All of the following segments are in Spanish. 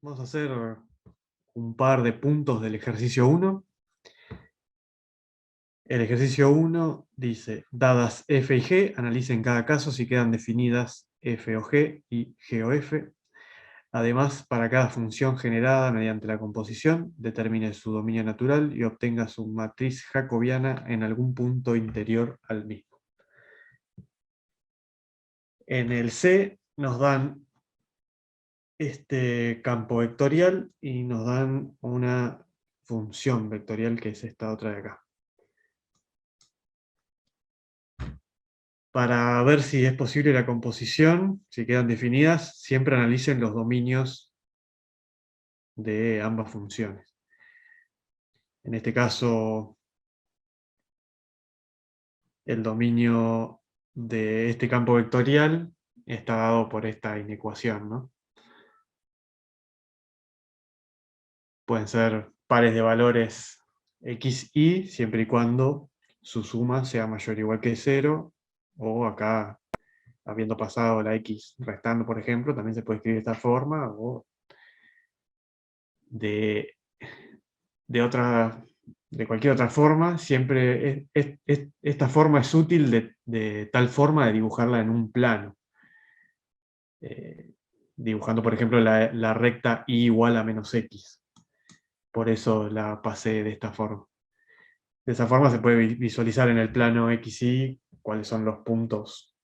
Vamos a hacer un par de puntos del ejercicio 1. El ejercicio 1 dice, dadas f y g, analicen cada caso si quedan definidas f o g y g o f. Además, para cada función generada mediante la composición, determine su dominio natural y obtenga su matriz jacobiana en algún punto interior al mismo. En el C nos dan este campo vectorial y nos dan una función vectorial que es esta otra de acá. Para ver si es posible la composición, si quedan definidas, siempre analicen los dominios de ambas funciones. En este caso, el dominio de este campo vectorial está dado por esta inecuación, ¿no? Pueden ser pares de valores x, y, siempre y cuando su suma sea mayor o igual que 0, o acá, habiendo pasado la x restando, por ejemplo, también se puede escribir de esta forma, o de cualquier otra forma. Siempre esta forma es útil de tal forma de dibujarla en un plano. Dibujando, por ejemplo, la recta y igual a menos x. Por eso la pasé de esta forma. De esa forma se puede visualizar en el plano x, y cuáles son los puntos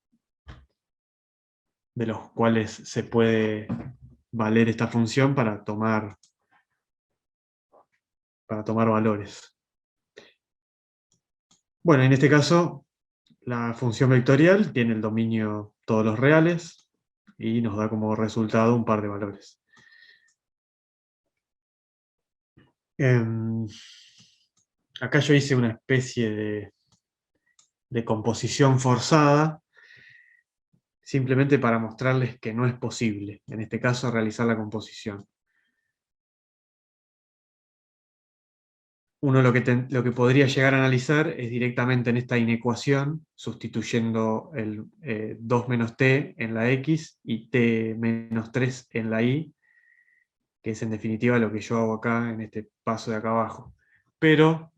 de los cuales se puede valer esta función para tomar valores. Bueno, en este caso, la función vectorial tiene el dominio todos los reales y nos da como resultado un par de valores. Acá yo hice una especie de composición forzada, simplemente para mostrarles que no es posible, en este caso, realizar la composición. Uno lo que podría llegar a analizar es directamente en esta inecuación, sustituyendo el 2 menos t en la x y t menos 3 en la y, que es en definitiva lo que yo hago acá en este paso de acá abajo. Pero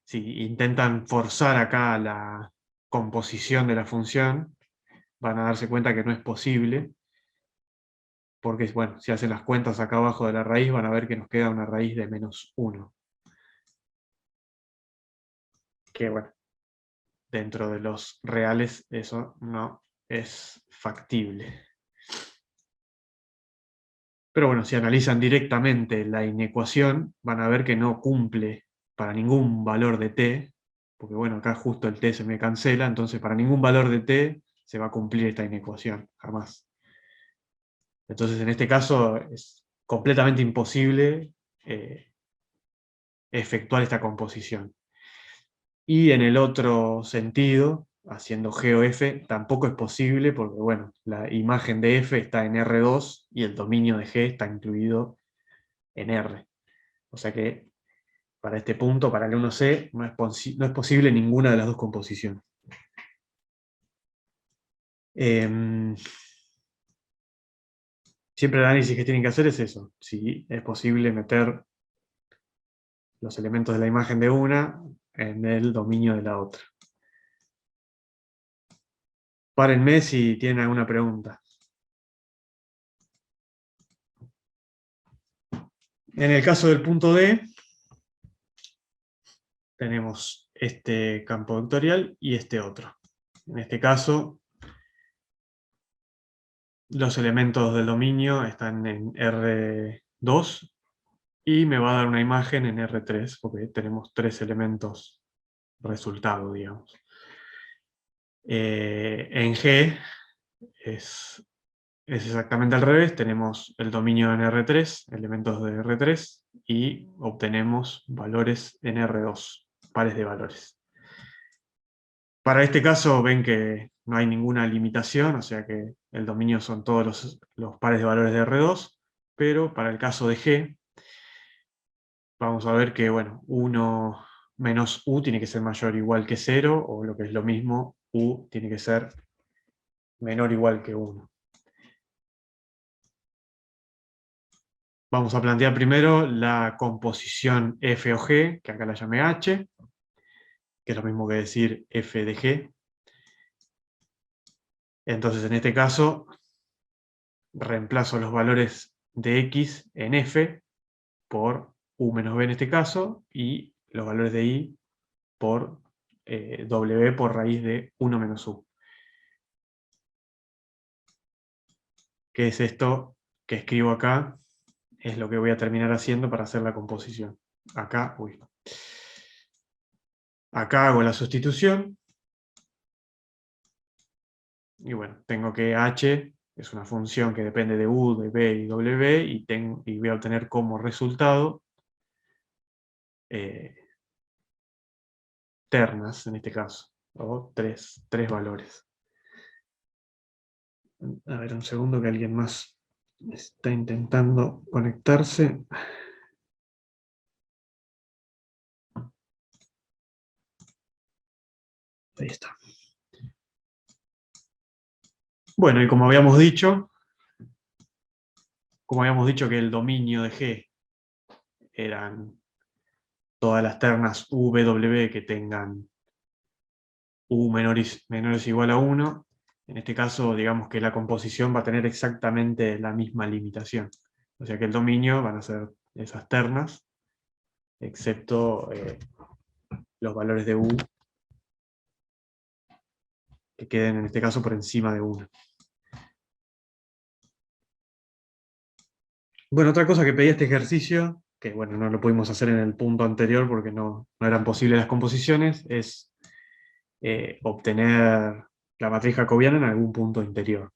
si intentan forzar acá la composición de la función, van a darse cuenta que no es posible, porque bueno, si hacen las cuentas acá abajo de la raíz, van a ver que nos queda una raíz de menos 1. Que bueno, dentro de los reales eso no es factible. Pero bueno, si analizan directamente la inecuación, van a ver que no cumple para ningún valor de t, porque bueno, acá justo el t se me cancela, entonces para ningún valor de t se va a cumplir esta inecuación, jamás. Entonces en este caso es completamente imposible efectuar esta composición. Y en el otro sentido, haciendo G o F, tampoco es posible porque, bueno, la imagen de F está en R2 y el dominio de G está incluido en R. O sea que para este punto, para el 1C, no es posible ninguna de las dos composiciones. Siempre el análisis que tienen que hacer es eso, si es posible meter los elementos de la imagen de una en el dominio de la otra. Párenme si tienen alguna pregunta. En el caso del punto D, tenemos este campo vectorial y este otro. En este caso, los elementos del dominio están en R2 y me va a dar una imagen en R3, porque tenemos 3 elementos resultado, digamos. En G es exactamente al revés, tenemos el dominio en R3, elementos de R3, y obtenemos valores en R2, pares de valores. Para este caso ven que no hay ninguna limitación, o sea que el dominio son todos los pares de valores de R2, pero para el caso de G, vamos a ver que, bueno, 1 menos U tiene que ser mayor o igual que 0, o lo que es lo mismo, U tiene que ser menor o igual que 1. Vamos a plantear primero la composición F o G, que acá la llamé H, que es lo mismo que decir F de G. Entonces, en este caso, reemplazo los valores de X en F por U menos B en este caso, y los valores de Y por W por raíz de 1 menos U. ¿Qué es esto que escribo acá? Es lo que voy a terminar haciendo para hacer la composición. Acá, acá hago la sustitución. Y bueno, tengo que H es una función que depende de U, de B y W, y voy a obtener como resultado eh, ternas, en este caso, o tres valores. A ver, un segundo que alguien más está intentando conectarse. Ahí está. Bueno, y como habíamos dicho que el dominio de G eran todas las ternas U, V, W que tengan U menores o igual a 1, en este caso, digamos que la composición va a tener exactamente la misma limitación. O sea que el dominio van a ser esas ternas, excepto los valores de U que queden en este caso por encima de 1. Bueno, otra cosa que pedía este ejercicio, que bueno, no lo pudimos hacer en el punto anterior porque no eran posibles las composiciones, es obtener la matriz jacobiana en algún punto interior.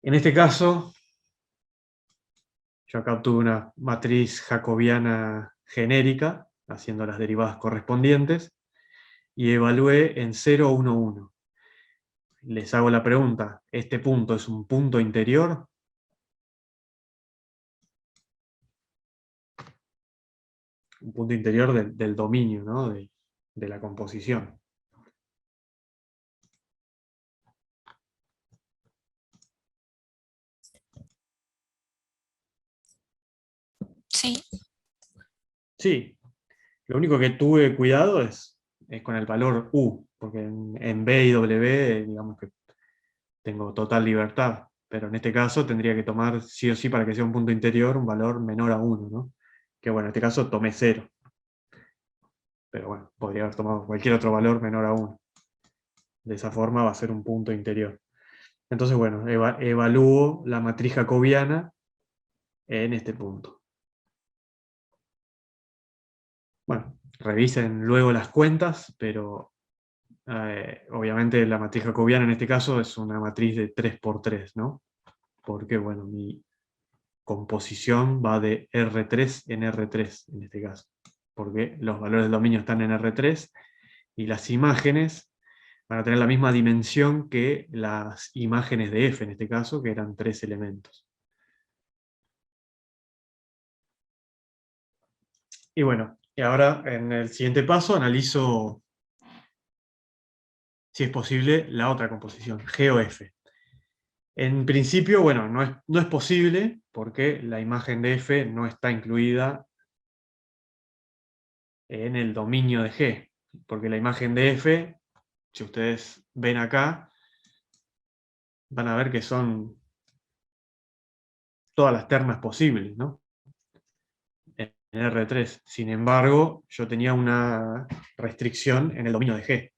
En este caso, yo acá obtuve una matriz jacobiana genérica, haciendo las derivadas correspondientes, y evalué en 0, 1, 1. Les hago la pregunta, ¿este punto es un punto interior? Un punto interior del dominio, ¿no? de la composición. Sí. Sí, lo único que tuve cuidado es con el valor U, porque en B y W, digamos que tengo total libertad, pero en este caso tendría que tomar sí o sí para que sea un punto interior un valor menor a 1, ¿no? Que bueno, en este caso tomé 0, pero bueno, podría haber tomado cualquier otro valor menor a 1. De esa forma va a ser un punto interior. Entonces, bueno, evalúo la matriz jacobiana en este punto. Bueno, revisen luego las cuentas, pero obviamente la matriz jacobiana en este caso es una matriz de 3×3, ¿no? Porque, bueno, mi composición va de R3 en R3 en este caso, porque los valores del dominio están en R3 y las imágenes van a tener la misma dimensión que las imágenes de F en este caso, que eran 3 elementos. Y bueno, y ahora en el siguiente paso analizo si es posible la otra composición, G o F. En principio, bueno, no es posible porque la imagen de F no está incluida en el dominio de G, porque la imagen de F, si ustedes ven acá, van a ver que son todas las ternas posibles, ¿no? En R3. Sin embargo, yo tenía una restricción en el dominio de G.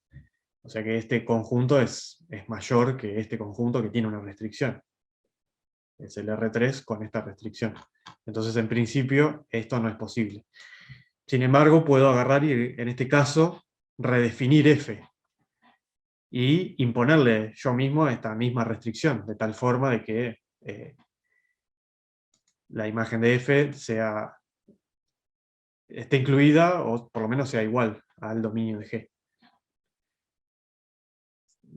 O sea que este conjunto es mayor que este conjunto que tiene una restricción. Es el R3 con esta restricción. Entonces, en principio, esto no es posible. Sin embargo, puedo agarrar y, en este caso, redefinir F y imponerle yo mismo esta misma restricción, de tal forma de que la imagen de F esté incluida o por lo menos sea igual al dominio de G.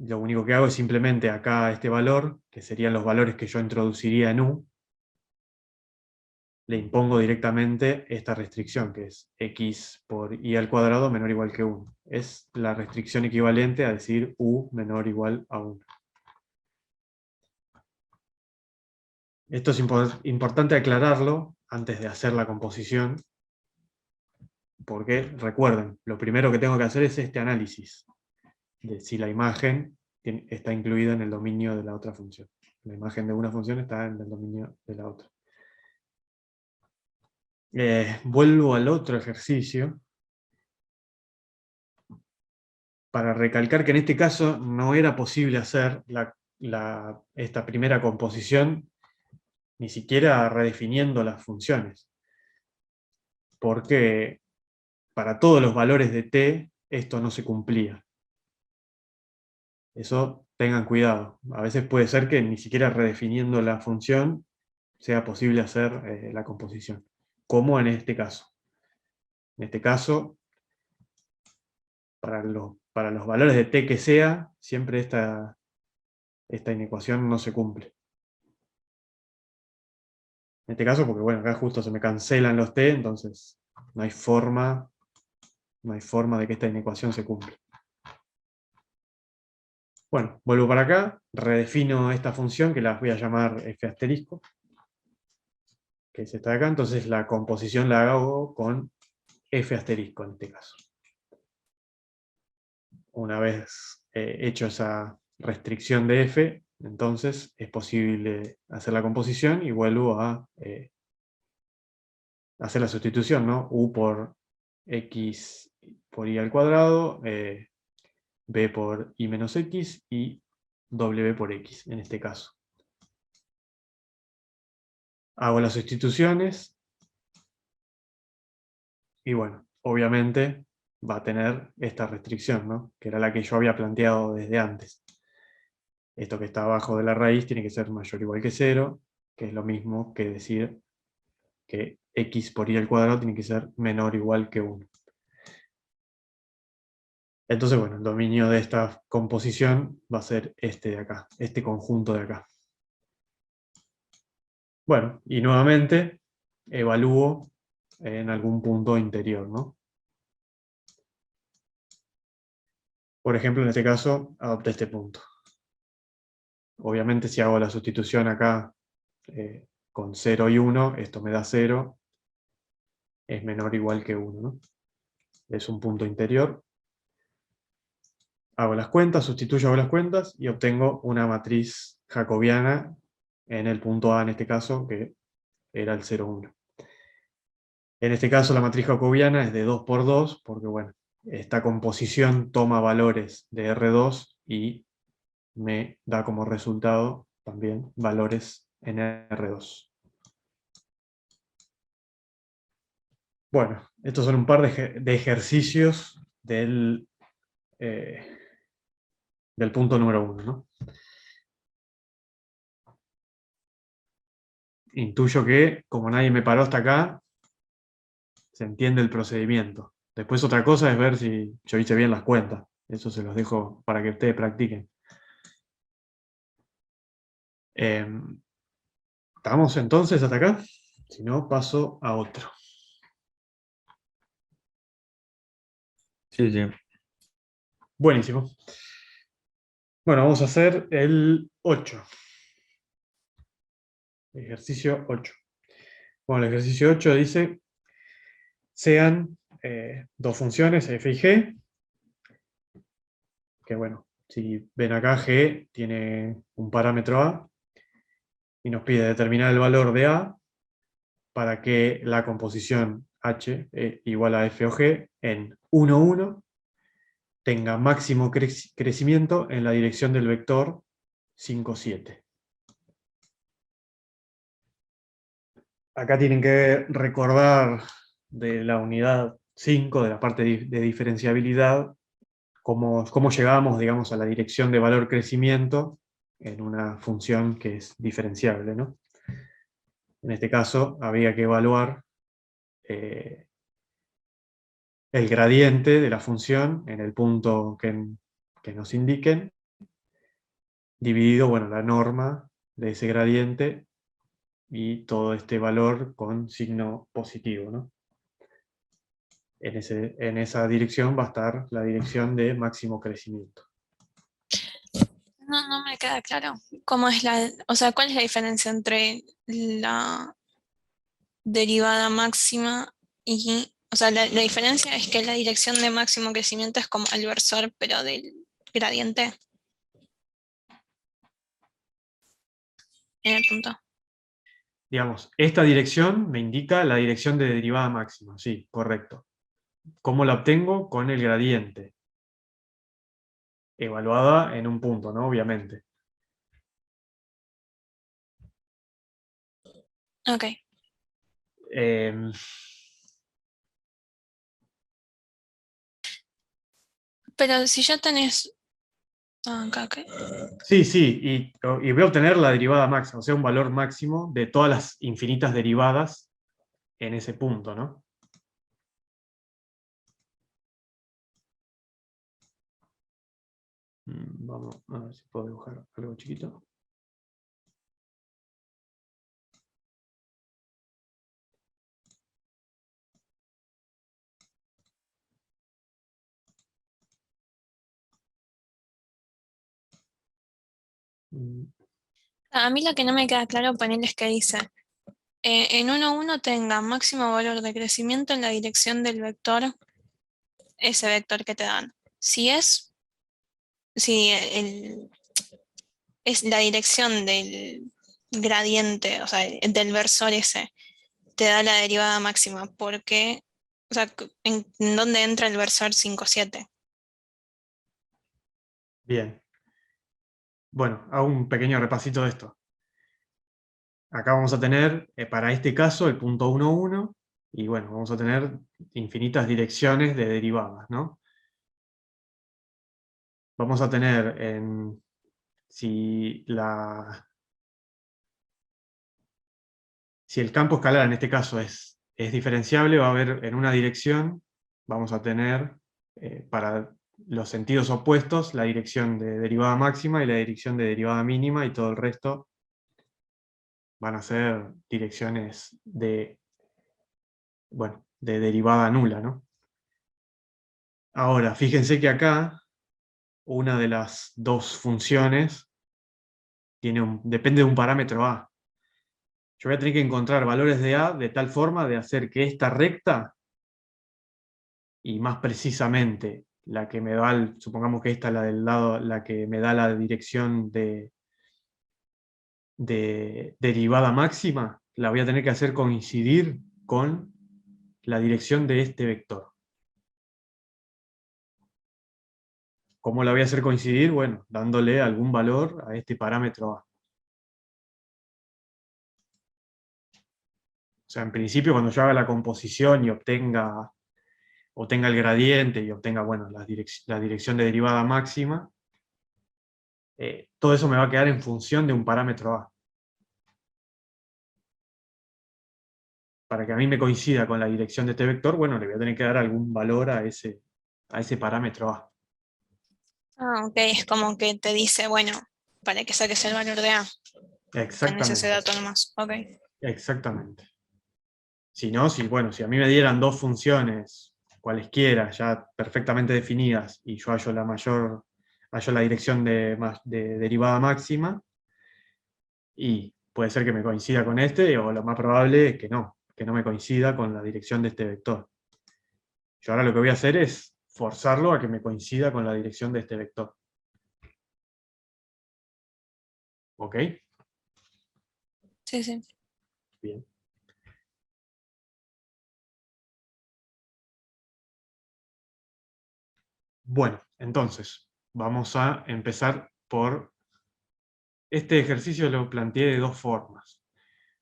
Lo único que hago es simplemente acá este valor, que serían los valores que yo introduciría en U, le impongo directamente esta restricción, que es x por y al cuadrado menor o igual que 1. Es la restricción equivalente a decir u menor o igual a 1. Esto es importante aclararlo antes de hacer la composición, porque recuerden, lo primero que tengo que hacer es este análisis de si la imagen está incluida en el dominio de la otra función. La imagen de una función está en el dominio de la otra. Vuelvo al otro ejercicio para recalcar que en este caso no era posible hacer esta primera composición ni siquiera redefiniendo las funciones, porque para todos los valores de t esto no se cumplía. Eso tengan cuidado. A veces puede ser que ni siquiera redefiniendo la función sea posible hacer la composición, como en este caso. En este caso, para los valores de t que sea, siempre esta inecuación no se cumple. En este caso, porque bueno, acá justo se me cancelan los t, entonces no hay forma de que esta inecuación se cumpla. Bueno, vuelvo para acá, redefino esta función que la voy a llamar f asterisco, que es esta de acá, entonces la composición la hago con f asterisco en este caso. Una vez hecho esa restricción de f, entonces es posible hacer la composición y vuelvo a hacer la sustitución, ¿no? U por x por y al cuadrado, b por y menos x y w por x en este caso. Hago las sustituciones y bueno, obviamente va a tener esta restricción, ¿no? Que era la que yo había planteado desde antes. Esto que está abajo de la raíz tiene que ser mayor o igual que 0, que es lo mismo que decir que x por y al cuadrado tiene que ser menor o igual que 1. Entonces, bueno, el dominio de esta composición va a ser este de acá, este conjunto de acá. Bueno, y nuevamente evalúo en algún punto interior, ¿no? Por ejemplo, en este caso, adopté este punto. Obviamente, si hago la sustitución acá con 0 y 1, esto me da 0, es menor o igual que 1, ¿no? Es un punto interior. Hago las cuentas, hago las cuentas y obtengo una matriz jacobiana en el punto A, en este caso, que era el 0, 1. En este caso la matriz jacobiana es de 2 por 2, porque bueno, esta composición toma valores de R2 y me da como resultado también valores en R2. Bueno, estos son un par de ejercicios del punto número 1, ¿no? Intuyo que, como nadie me paró hasta acá, se entiende el procedimiento. Después otra cosa es ver si yo hice bien las cuentas. Eso se los dejo para que ustedes practiquen. ¿Estamos entonces hasta acá? Si no, paso a otro. Sí, sí. Buenísimo. Bueno, vamos a hacer el 8. Ejercicio 8. Bueno, el ejercicio 8 dice, sean dos funciones, f y g, que bueno, si ven acá, g tiene un parámetro a, y nos pide determinar el valor de a para que la composición h igual a f o g en 1, 1 tenga máximo crecimiento en la dirección del vector 5, 7. Acá tienen que recordar de la unidad 5, de la parte de diferenciabilidad, cómo llegamos, digamos, a la dirección de valor crecimiento en una función que es diferenciable, ¿no? En este caso, había que evaluar el gradiente de la función en el punto que nos indiquen, dividido, bueno, la norma de ese gradiente y todo este valor con signo positivo, ¿no? En esa dirección va a estar la dirección de máximo crecimiento. No me queda claro cómo es o sea, cuál es la diferencia entre la derivada máxima y, o sea, la diferencia es que la dirección de máximo crecimiento es como el versor, pero del gradiente en el punto. Digamos, esta dirección me indica la dirección de derivada máxima, sí, correcto. ¿Cómo la obtengo? Con el gradiente, evaluada en un punto, ¿no? Obviamente. Ok. Em, Pero si ya tenés... acá, ok. sí, sí, y voy a obtener la derivada máxima, o sea, un valor máximo de todas las infinitas derivadas en ese punto, ¿no? Vamos a ver si puedo dibujar algo chiquito. Mm, A mí lo que no me queda claro ponerle es que dice, en 1,1 tenga máximo valor de crecimiento en la dirección del vector, ese vector que te dan. Si es la dirección del gradiente, o sea, del versor ese, te da la derivada máxima, porque, o sea, ¿en dónde entra el versor 5,7? Bien. Bueno, hago un pequeño repasito de esto. Acá vamos a tener, para este caso, el punto 1, 1, y bueno, vamos a tener infinitas direcciones de derivadas, ¿no? Vamos a tener, si, si el campo escalar en este caso es diferenciable, va a haber en una dirección, vamos a tener, para los sentidos opuestos, la dirección de derivada máxima y la dirección de derivada mínima, y todo el resto van a ser direcciones de, bueno, de derivada nula, ¿no? Ahora, fíjense que acá una de las dos funciones depende de un parámetro A. Yo voy a tener que encontrar valores de A de tal forma de hacer que esta recta, y más precisamente la que me da, supongamos que esta es la del lado, la que me da la dirección de derivada máxima, la voy a tener que hacer coincidir con la dirección de este vector. ¿Cómo la voy a hacer coincidir? Bueno, dándole algún valor a este parámetro A. O sea, en principio, cuando yo haga la composición y obtenga el gradiente y obtenga, bueno, la dirección de derivada máxima, todo eso me va a quedar en función de un parámetro A. Para que a mí me coincida con la dirección de este vector, bueno, le voy a tener que dar algún valor a ese parámetro A. Ah, ok, es como que te dice, bueno, para que saques el valor de A, tenés ese Exactamente, dato nomás. Ok. exactamente. Si no, bueno, si a mí me dieran dos funciones, cualesquiera, ya perfectamente definidas, y yo hallo la dirección de derivada máxima, y puede ser que me coincida con este, o lo más probable es que no me coincida con la dirección de este vector. Yo ahora lo que voy a hacer es forzarlo a que me coincida con la dirección de este vector. ¿Ok? Sí, sí. Bien. Bueno, entonces, vamos a empezar por... Este ejercicio lo planteé de dos formas.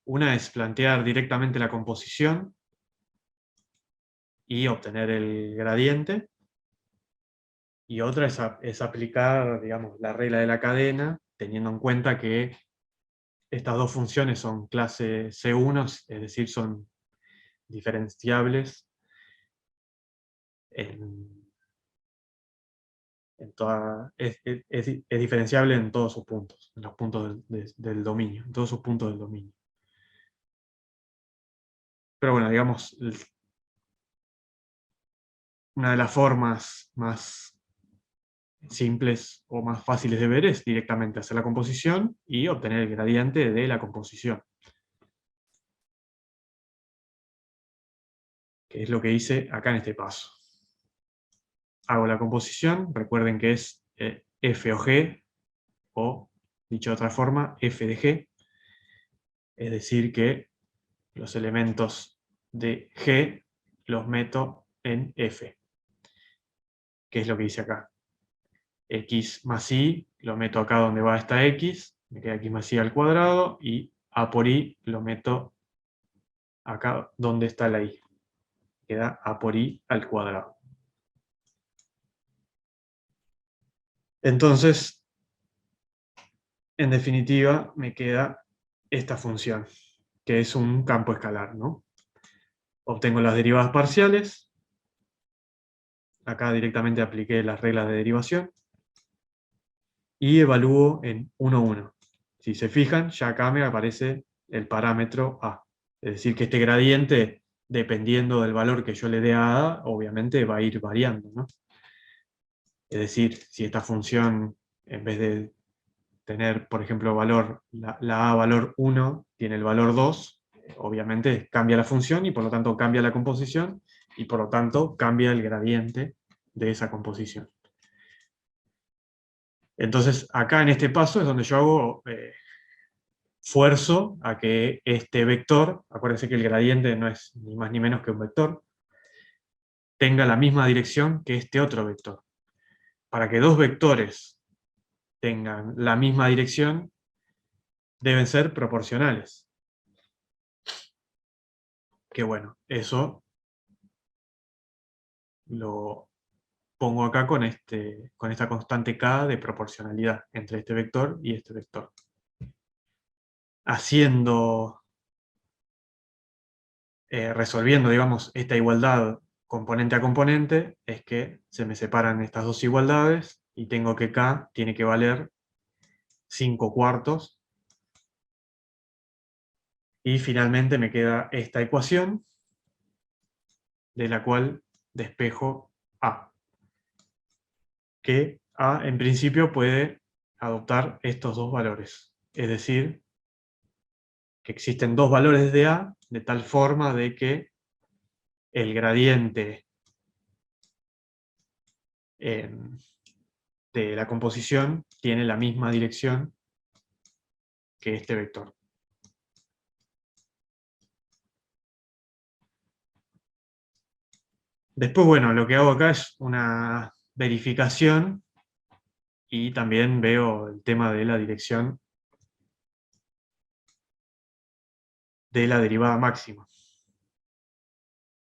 Una es plantear directamente la composición y obtener el gradiente, y otra es aplicar, digamos, la regla de la cadena, teniendo en cuenta que estas dos funciones son clase C1, es decir, son diferenciables en, es diferenciable en todos sus puntos, en los puntos del dominio, en todos sus puntos del dominio. Pero bueno, digamos, una de las formas más simples o más fáciles de ver es directamente hacer la composición y obtener el gradiente de la composición. Que es lo que hice acá en este paso. Hago la composición, recuerden que es f o g, o dicho de otra forma, f de g, es decir que los elementos de g los meto en f, que es lo que hice acá. X más y lo meto acá donde va esta x, me queda x más y al cuadrado, y a por y lo meto acá donde está la y. Queda a por y al cuadrado. Entonces, en definitiva, me queda esta función, que es un campo escalar, ¿no? Obtengo las derivadas parciales. Acá directamente apliqué las reglas de derivación. Y evalúo en 1, 1. Si se fijan, ya acá me aparece el parámetro A. Es decir, que este gradiente, dependiendo del valor que yo le dé a A, obviamente va a ir variando, ¿no? Es decir, si esta función, en vez de tener, por ejemplo, la A valor 1, tiene el valor 2, obviamente cambia la función y por lo tanto cambia la composición y por lo tanto cambia el gradiente de esa composición. Entonces, acá en este paso es donde yo hago fuerzo a que este vector, acuérdense que el gradiente no es ni más ni menos que un vector, tenga la misma dirección que este otro vector. Para que dos vectores tengan la misma dirección, deben ser proporcionales. Que bueno, eso lo pongo acá con esta constante k de proporcionalidad entre este vector y este vector. Resolviendo, digamos, esta igualdad componente a componente, es que se me separan estas dos igualdades y tengo que k tiene que valer 5 cuartos. Y finalmente me queda esta ecuación, de la cual despejo a. Que a, en principio, puede adoptar estos dos valores. Es decir, que existen dos valores de a, de tal forma de que el gradiente de la composición tiene la misma dirección que este vector. Después, bueno, lo que hago acá es una verificación y también veo el tema de la dirección de la derivada máxima.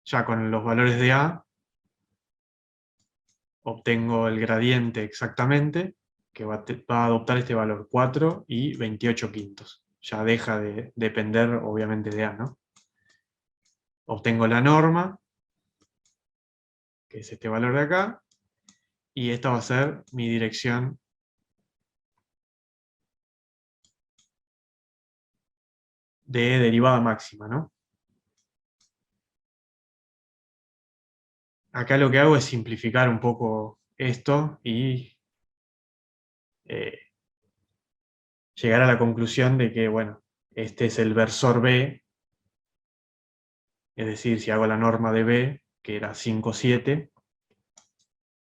Ya con los valores de a obtengo el gradiente exactamente, que va a adoptar este valor 4 y 28 quintos. Ya deja de depender, obviamente, de a, ¿no? Obtengo la norma, que es este valor de acá, y esta va a ser mi dirección de derivada máxima, ¿no? Acá lo que hago es simplificar un poco esto y llegar a la conclusión de que, bueno, este es el versor B, es decir, si hago la norma de B, que era 5,7,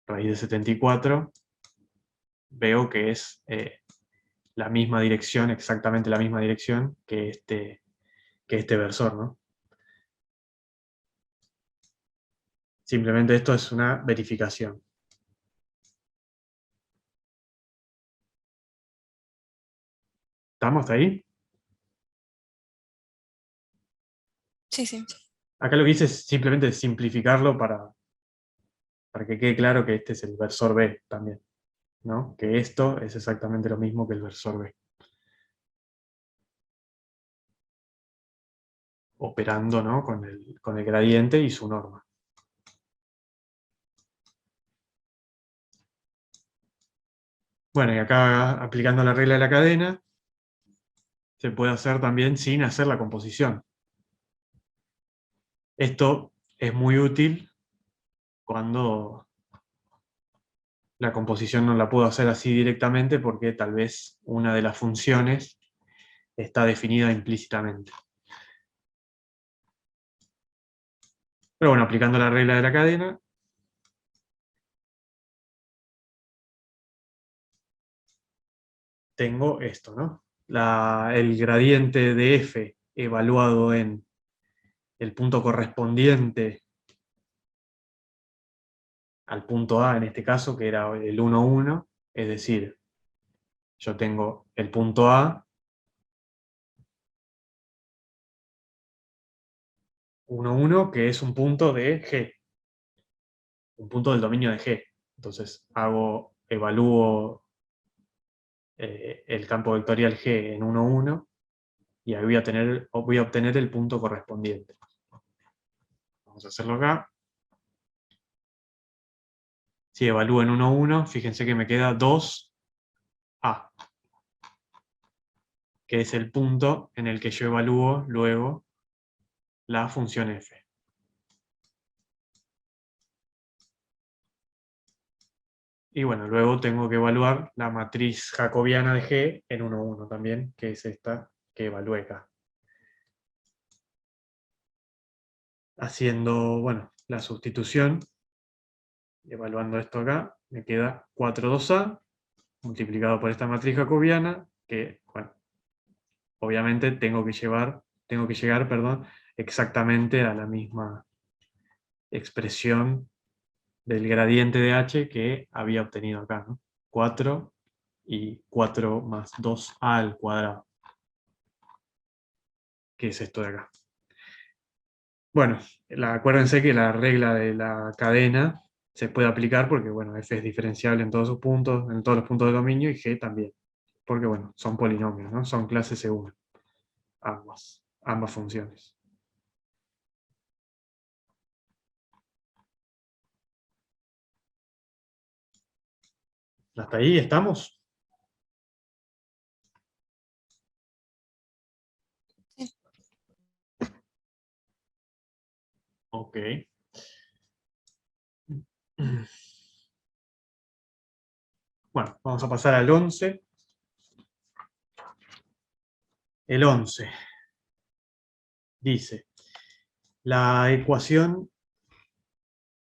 raíz de 74, veo que es la misma dirección, exactamente la misma dirección que este versor, ¿no? Simplemente esto es una verificación. ¿Estamos hasta ahí? Sí, sí. Acá lo que hice es simplemente simplificarlo para que quede claro que este es el versor B también, ¿no? Que esto es exactamente lo mismo que el versor B. Operando, ¿no? con el gradiente y su norma. Bueno, y acá aplicando la regla de la cadena, se puede hacer también sin hacer la composición. Esto es muy útil cuando la composición no la puedo hacer así directamente porque tal vez una de las funciones está definida implícitamente. Pero bueno, aplicando la regla de la cadena, tengo esto, ¿no? El gradiente de f evaluado en el punto correspondiente al punto A, en este caso, que era el 1, 1, es decir, yo tengo el punto A, 1, 1, que es un punto de G, un punto del dominio de G. Entonces evalúo el campo vectorial G en 1, 1, y ahí voy a obtener el punto correspondiente. Vamos a hacerlo acá. Si evalúo en 1, 1, fíjense que me queda 2A, que es el punto en el que yo evalúo luego la función f. Y bueno, luego tengo que evaluar la matriz jacobiana de G en 1, 1 también, que es esta que evalué acá. Haciendo, bueno, la sustitución, evaluando esto acá, me queda 4, 2A, multiplicado por esta matriz jacobiana, que, bueno, obviamente tengo que llegar, perdón, exactamente a la misma expresión del gradiente de h que había obtenido acá, ¿no? 4 y 4 más 2a al cuadrado, que es esto de acá. Bueno, acuérdense que la regla de la cadena se puede aplicar porque, bueno, f es diferenciable en todos sus puntos, en todos los puntos de dominio, y g también, porque, bueno, son polinomios, ¿no? Son clases C1, ambas funciones. ¿Hasta ahí estamos? Sí. Ok. Bueno, vamos a pasar al 11. El 11 dice, la ecuación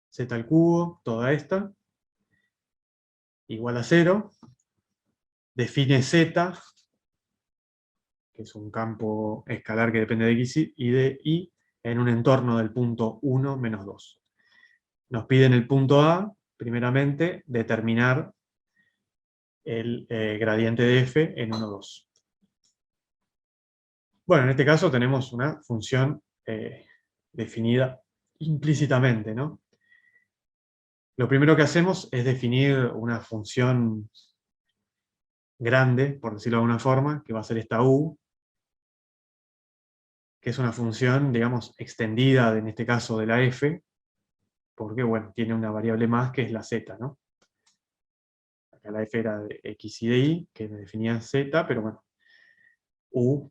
z al cubo, toda esta, igual a 0, define z, que es un campo escalar que depende de x y de y, en un entorno del punto 1, menos 2. Nos piden el punto A, primeramente, determinar el gradiente de f en 1, 2. Bueno, en este caso tenemos una función definida implícitamente, ¿no? Lo primero que hacemos es definir una función grande, por decirlo de alguna forma, que va a ser esta u, que es una función, digamos, extendida, en este caso de la f, porque, bueno, tiene una variable más que es la z, ¿no? Acá la f era de x y de y, que me definía z, pero bueno, u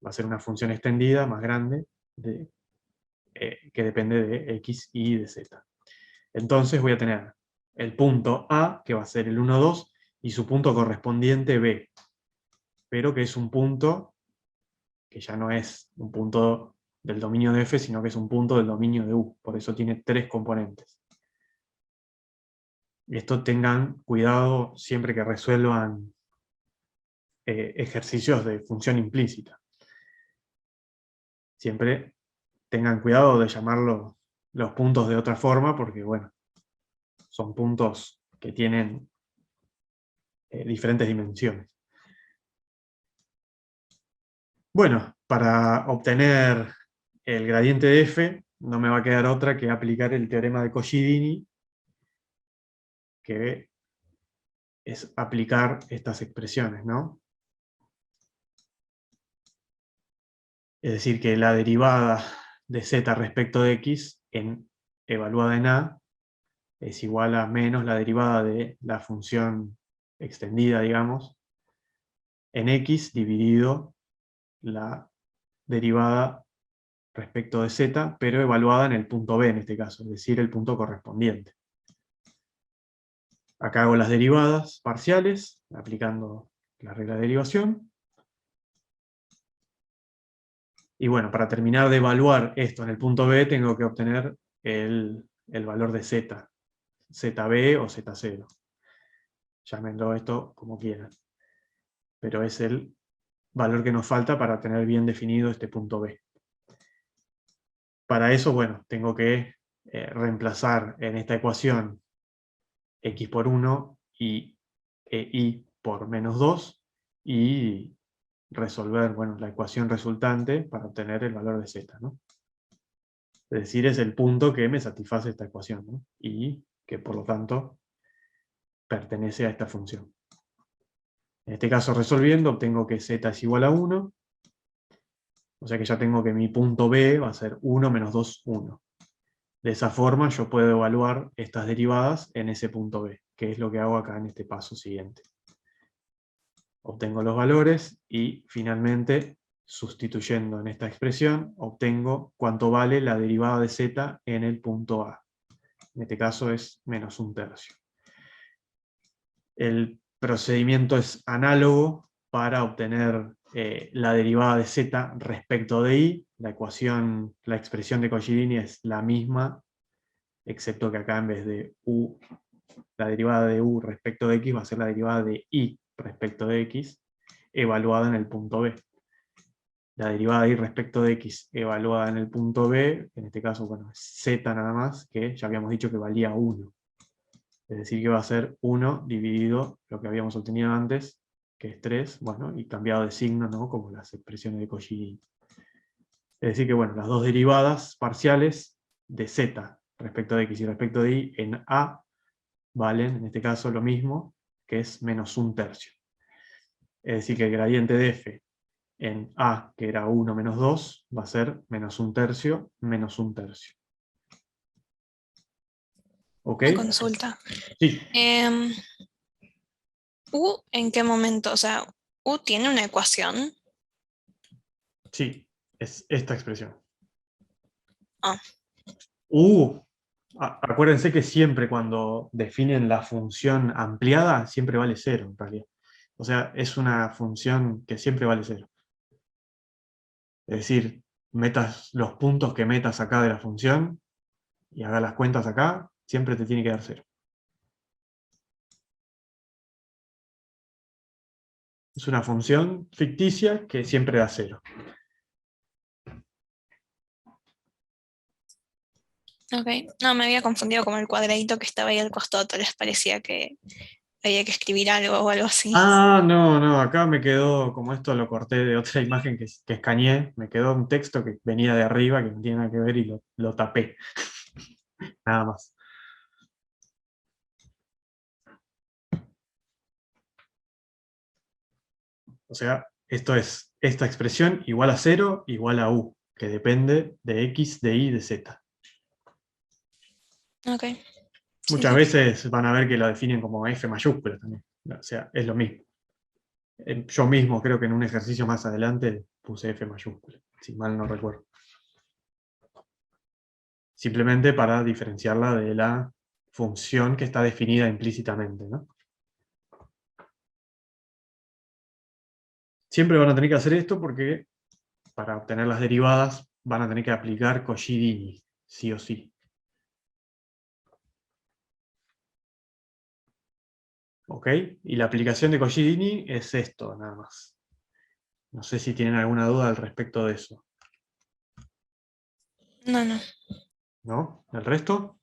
va a ser una función extendida más grande que depende de x y de z. Entonces voy a tener el punto A, que va a ser el 1, 2, y su punto correspondiente B, pero que es un punto que ya no es un punto del dominio de f, sino que es un punto del dominio de u, por eso tiene 3 componentes. Y esto tengan cuidado siempre que resuelvan ejercicios de función implícita. Siempre tengan cuidado de llamarlo los puntos de otra forma, porque, bueno, son puntos que tienen diferentes dimensiones. Bueno, para obtener el gradiente de f, no me va a quedar otra que aplicar el teorema de Cauchy-Dini, que es aplicar estas expresiones, ¿no? Es decir, que la derivada de z respecto de x, evaluada en a, es igual a menos la derivada de la función extendida, digamos, en x dividido la derivada respecto de z, pero evaluada en el punto b en este caso, es decir, el punto correspondiente. Acá hago las derivadas parciales, aplicando la regla de derivación. Y bueno, para terminar de evaluar esto en el punto B, tengo que obtener el valor de z, zb o z0. Llámenlo esto como quieran. Pero es el valor que nos falta para tener bien definido este punto B. Para eso, bueno, tengo que reemplazar en esta ecuación x por 1 y y por menos 2 y resolver, bueno, la ecuación resultante para obtener el valor de z, ¿no? Es decir, es el punto que me satisface esta ecuación, ¿no? Y que por lo tanto pertenece a esta función. En este caso, resolviendo, obtengo que z es igual a 1, o sea que ya tengo que mi punto B va a ser 1 menos 2, 1. De esa forma yo puedo evaluar estas derivadas en ese punto B, que es lo que hago acá en este paso siguiente. Obtengo los valores y finalmente, sustituyendo en esta expresión, obtengo cuánto vale la derivada de z en el punto A. En este caso es menos 1/3. El procedimiento es análogo para obtener la derivada de z respecto de y. La ecuación, la expresión de Cauchy-Deany es la misma, excepto que acá en vez de u, la derivada de u respecto de x va a ser la derivada de y respecto de x, evaluada en el punto B. La derivada de y respecto de x evaluada en el punto B, en este caso, bueno, es z nada más, que ya habíamos dicho que valía 1. Es decir, que va a ser 1 dividido lo que habíamos obtenido antes, que es 3, bueno, y cambiado de signo, ¿no? Como las expresiones de Cauchy-Deany. Es decir que, bueno, las dos derivadas parciales de z respecto de x y respecto de y en A valen, en este caso, lo mismo, que es menos 1/3. Es decir, que el gradiente de f en A, que era 1 menos 2, va a ser menos 1/3 menos 1/3. ¿Ok? Una consulta. Sí, ¿U en qué momento? O sea, ¿U tiene una ecuación? sí, es esta expresión. Ah, Acuérdense que siempre cuando definen la función ampliada, siempre vale 0 en realidad. O sea, es una función que siempre vale 0. Es decir, metas los puntos que metas acá de la función y hagas las cuentas acá, siempre te tiene que dar 0. Es una función ficticia que siempre da 0. ok. No, me había confundido con el cuadradito que estaba ahí al costado. Tal vez parecía que había que escribir algo o algo así. Ah, no, no, acá me quedó, como esto lo corté de otra imagen que escaneé, me quedó un texto que venía de arriba que no tiene nada que ver y lo tapé. Nada más. O sea, esto es esta expresión igual a 0 igual a u, que depende de x, de y, de z. Ok. Sí, Muchas sí. veces van a ver que lo definen como f mayúscula también. O sea, es lo mismo. Yo mismo creo que en un ejercicio más adelante puse f mayúscula, si mal no recuerdo. Simplemente para diferenciarla de la función que está definida implícitamente, ¿no? Siempre van a tener que hacer esto porque para obtener las derivadas van a tener que aplicar Cauchy-Deany, sí o sí. ¿Ok? Y la aplicación de Cauchy-Deany es esto, nada más. No sé si tienen alguna duda al respecto de eso. No, no. ¿No? ¿El resto?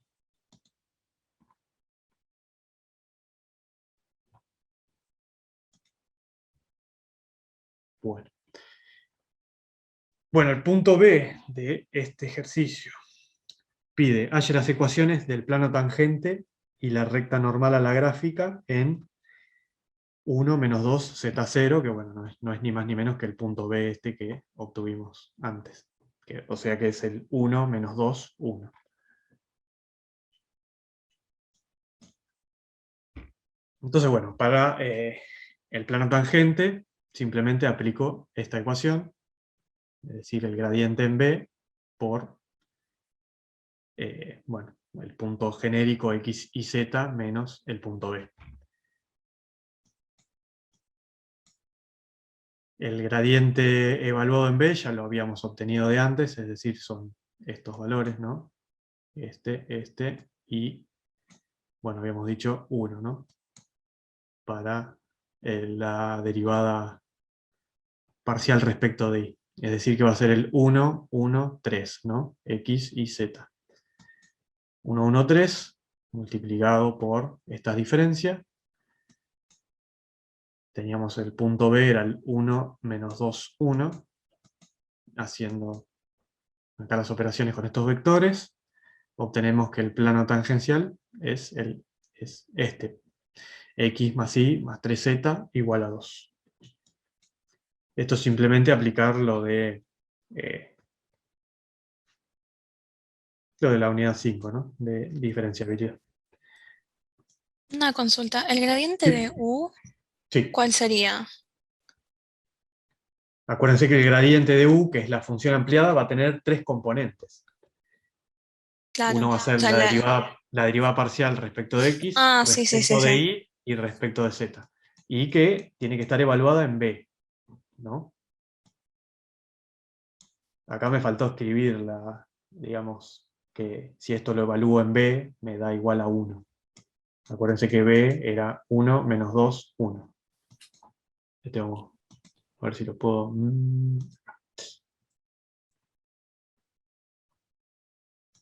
Bueno. Bueno, el punto B de este ejercicio pide halle las ecuaciones del plano tangente y la recta normal a la gráfica en 1 menos 2 z0, que bueno, no es ni más ni menos que el punto B este que obtuvimos antes. O sea que es el 1 menos 2, 1. Entonces, bueno, para el plano tangente simplemente aplico esta ecuación, es decir, el gradiente en B por, bueno, el punto genérico x y z menos el punto b. El gradiente evaluado en b ya lo habíamos obtenido de antes, es decir, son estos valores, ¿no? Este y, bueno, habíamos dicho 1, ¿no? Para la derivada parcial respecto de y. Es decir, que va a ser el 1, 1, 3, ¿no? X y z. 1, 1, 3, multiplicado por esta diferencia. Teníamos el punto B, era el 1 menos 2, 1. Haciendo acá las operaciones con estos vectores, obtenemos que el plano tangencial es este. X más y más 3z igual a 2. Esto es simplemente aplicar lo de la unidad 5, ¿no? De diferenciabilidad. Una consulta. ¿El gradiente de U Sí. cuál sería? Acuérdense que el gradiente de u, que es la función ampliada, va a tener tres componentes. Claro. Uno va a ser O sea, la derivada parcial respecto de x, Ah, sí, sí, sí, respecto de sí. y y respecto de z. Y que tiene que estar evaluada en b, ¿no? Acá me faltó escribir digamos, que si esto lo evalúo en b, me da igual a 1. Acuérdense que b era 1 menos 2, 1. A ver si lo puedo...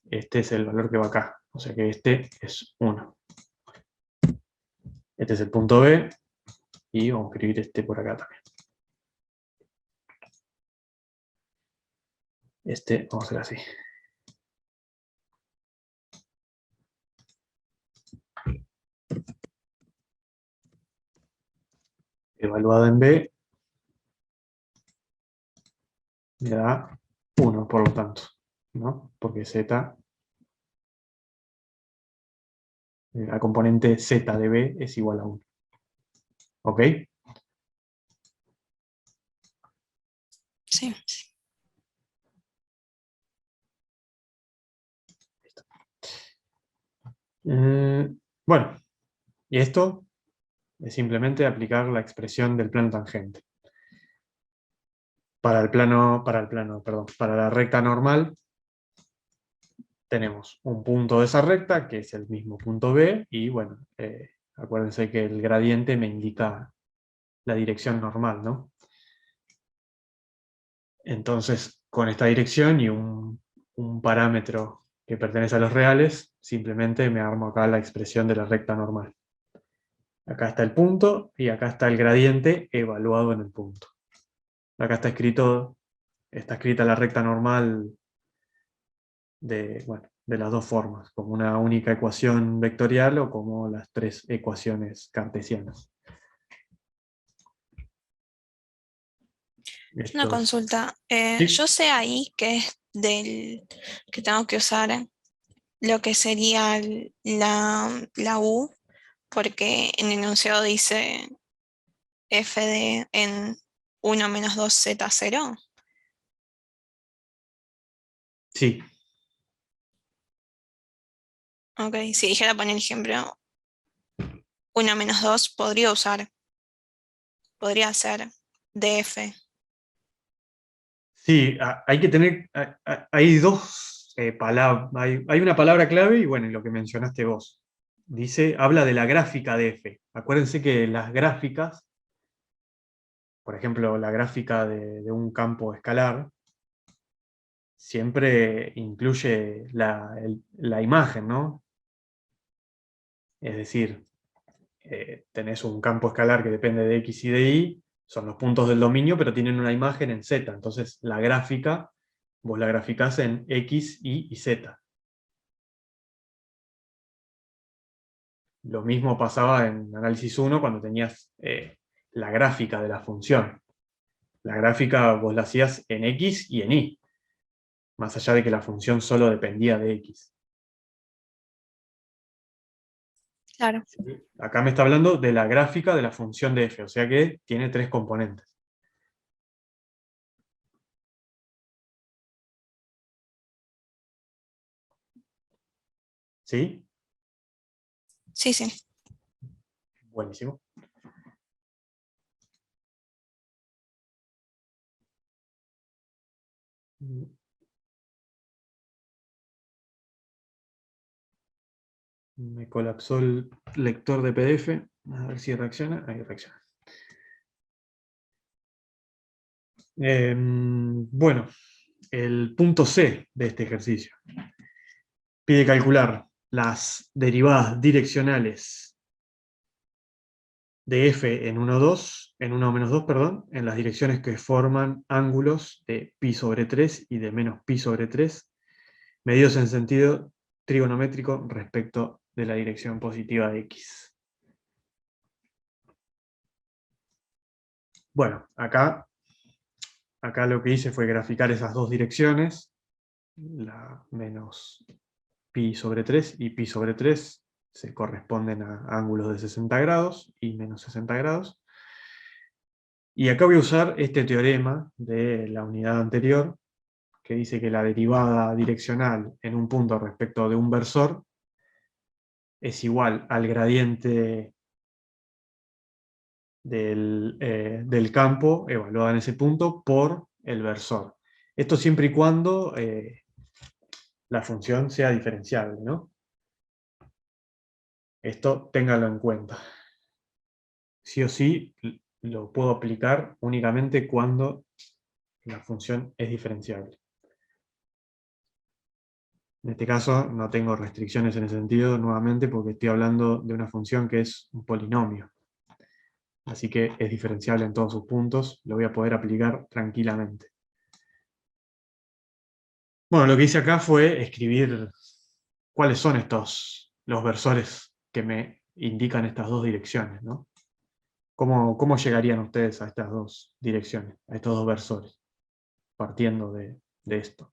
Este es el valor que va acá. O sea que este es 1. Este es el punto B. Y vamos a escribir este por acá también. Este vamos a hacer así. Evaluada en B me da 1, por lo tanto, ¿no? Porque Z, la componente Z de B es igual a 1. ¿Ok? Sí. Bueno, y esto es simplemente aplicar la expresión del plano tangente. Para la recta normal, tenemos un punto de esa recta, que es el mismo punto B, y bueno, acuérdense que el gradiente me indica la dirección normal, ¿no? Entonces, con esta dirección y un parámetro que pertenece a los reales, simplemente me armo acá la expresión de la recta normal. Acá está el punto y acá está el gradiente evaluado en el punto. Acá está escrita la recta normal de las dos formas, como una única ecuación vectorial o como las tres ecuaciones cartesianas. Una Esto es... consulta. Sí, Yo sé ahí que es que tengo que usar lo que sería la U, porque en el enunciado dice f de en 1 menos 2z0. sí. Ok, si dijera poner ejemplo 1 menos 2, podría ser df. Sí, hay que tener, hay dos palabras, hay una palabra clave y bueno, y lo que mencionaste vos. Habla de la gráfica de f. Acuérdense que las gráficas, por ejemplo, la gráfica de un campo escalar, siempre incluye la imagen, ¿no? Es decir, tenés un campo escalar que depende de x y de y, son los puntos del dominio, pero tienen una imagen en z. Entonces, la gráfica, vos la graficás en x, y z. Lo mismo pasaba en análisis 1 cuando tenías la gráfica de la función. La gráfica vos la hacías en x y en y, más allá de que la función solo dependía de x. Claro. Acá me está hablando de la gráfica de la función de f, o sea que tiene tres componentes. ¿Sí? Sí, sí. Buenísimo. Me colapsó el lector de PDF. A ver si reacciona. Ahí reacciona. Bueno, el punto C de este ejercicio. Pide calcular las derivadas direccionales de f en 1,2, en 1 menos 2, perdón, en las direcciones que forman ángulos de pi sobre 3 y de menos pi sobre 3, medidos en sentido trigonométrico respecto de la dirección positiva de x. Bueno, acá lo que hice fue graficar esas dos direcciones, la menos pi sobre 3 y pi sobre 3 se corresponden a ángulos de 60 grados y menos 60 grados. Y acá voy a usar este teorema de la unidad anterior, que dice que la derivada direccional en un punto respecto de un versor es igual al gradiente del campo evaluado en ese punto por el versor. Esto siempre y cuando la función sea diferenciable, ¿no? Esto téngalo en cuenta. Sí o sí lo puedo aplicar únicamente cuando la función es diferenciable. En este caso no tengo restricciones en ese sentido, nuevamente, porque estoy hablando de una función que es un polinomio. Así que es diferenciable en todos sus puntos, lo voy a poder aplicar tranquilamente. Bueno, lo que hice acá fue escribir cuáles son los versores que me indican estas dos direcciones, ¿no? ¿Cómo llegarían ustedes a estas dos direcciones, a estos dos versores, partiendo de esto?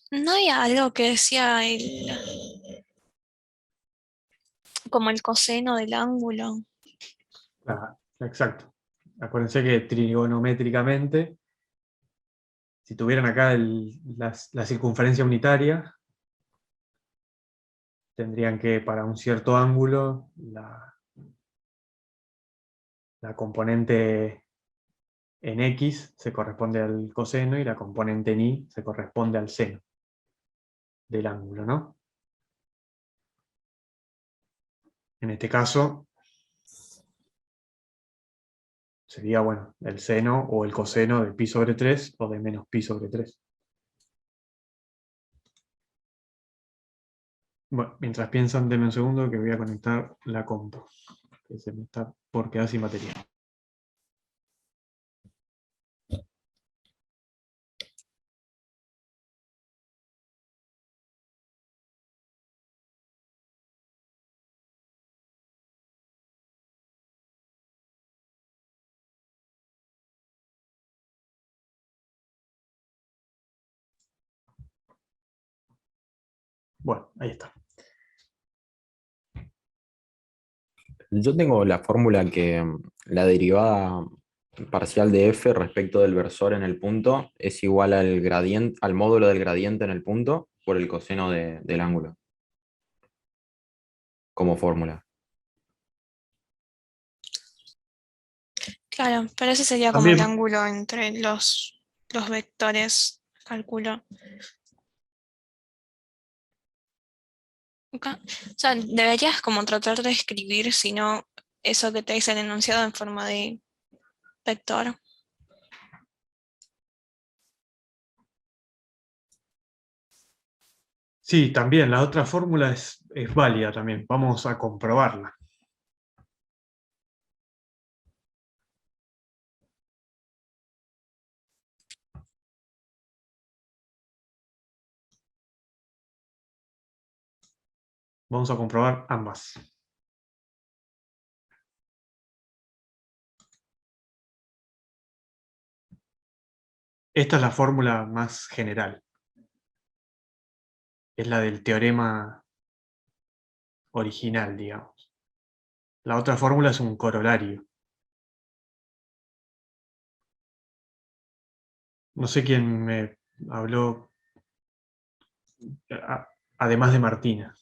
¿No había algo que decía como el coseno del ángulo? Ah, exacto. Acuérdense que trigonométricamente, si tuvieran acá la circunferencia unitaria, tendrían que, para un cierto ángulo, la componente en X se corresponde al coseno y la componente en Y se corresponde al seno del ángulo, ¿no? En este caso, sería, bueno, el seno o el coseno de pi sobre 3 o de menos pi sobre 3. Bueno, mientras piensan, denme un segundo que voy a conectar la compu, que se me está por quedar sin batería. Bueno, ahí está. Yo tengo la fórmula que la derivada parcial de f respecto del versor en el punto es igual al gradiente, al módulo del gradiente en el punto por el coseno del ángulo, como fórmula. Claro, pero ese sería como el También, ángulo entre los vectores, calculo. Ok. O sea, deberías como tratar de escribir, si no, eso que te dice el enunciado en forma de vector. sí, también la otra fórmula es válida también. Vamos a comprobarla. Vamos a comprobar ambas. Esta es la fórmula más general. es la del teorema original, digamos. La otra fórmula es un corolario. No sé quién me habló, además de Martina.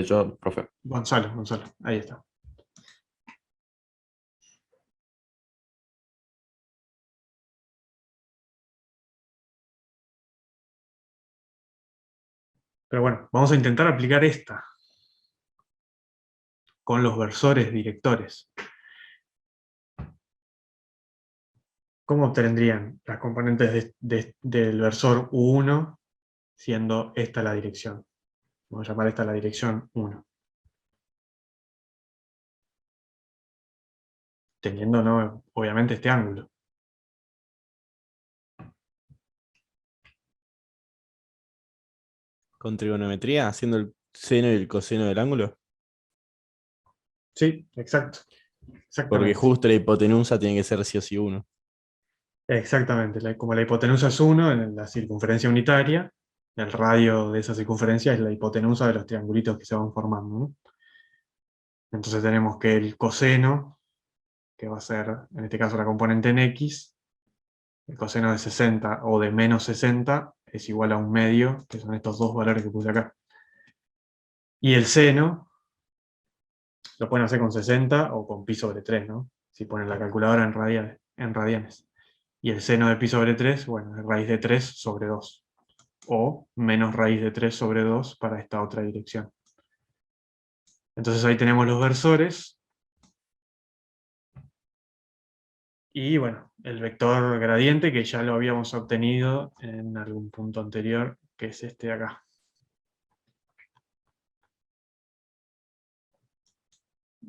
Yo, profe. Gonzalo, ahí está. Pero bueno, vamos a intentar aplicar esta con los versores directores. ¿Cómo obtendrían las componentes del versor U1 siendo esta la dirección? Vamos a llamar esta la dirección 1. Teniendo, ¿no?, obviamente, este ángulo. Con trigonometría, haciendo el seno y el coseno del ángulo. Sí, exacto. Porque Exactamente. justo la hipotenusa tiene que ser sí o sí 1. Exactamente. Como la hipotenusa es 1 en la circunferencia unitaria, el radio de esa circunferencia es la hipotenusa de los triangulitos que se van formando, ¿no? Entonces tenemos que el coseno, que va a ser, en este caso, la componente en X, el coseno de 60 o de menos 60 es igual a 1/2, que son estos dos valores que puse acá. Y el seno lo pueden hacer con 60 o con pi sobre 3, ¿no? Si ponen la calculadora en radianes. Y el seno de pi sobre 3, bueno, es raíz de 3 sobre 2. O menos raíz de 3 sobre 2 para esta otra dirección. Entonces ahí tenemos los versores. Y bueno, el vector gradiente, que ya lo habíamos obtenido en algún punto anterior, que es este de acá.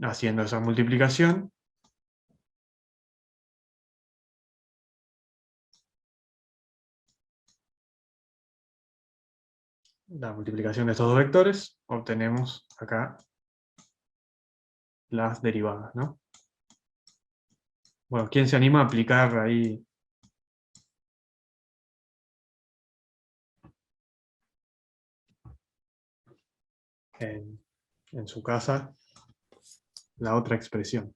Haciendo esa multiplicación, la multiplicación de estos dos vectores, obtenemos acá las derivadas, ¿no? Bueno, ¿quién se anima a aplicar ahí en su casa la otra expresión?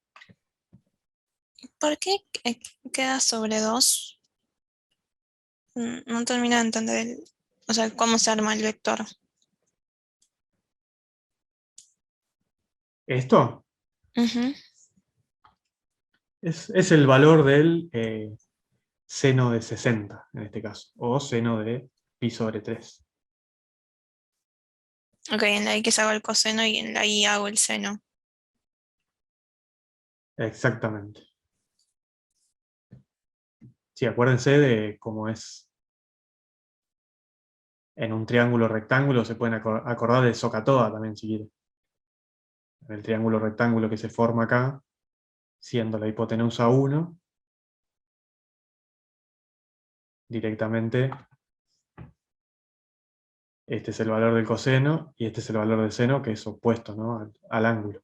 ¿Por qué queda sobre 2? No termino de entender o sea, cómo se arma el vector. Esto Ujú. es el valor del seno de 60, en este caso, o seno de pi sobre 3. Ok, en la X hago el coseno y en la Y hago el seno. Exactamente. Sí, acuérdense de cómo es en un triángulo rectángulo, se pueden acordar de SOHCAHTOA también, si quieren. El triángulo rectángulo que se forma acá, siendo la hipotenusa 1, directamente este es el valor del coseno y este es el valor del seno, que es opuesto, ¿no?, al ángulo.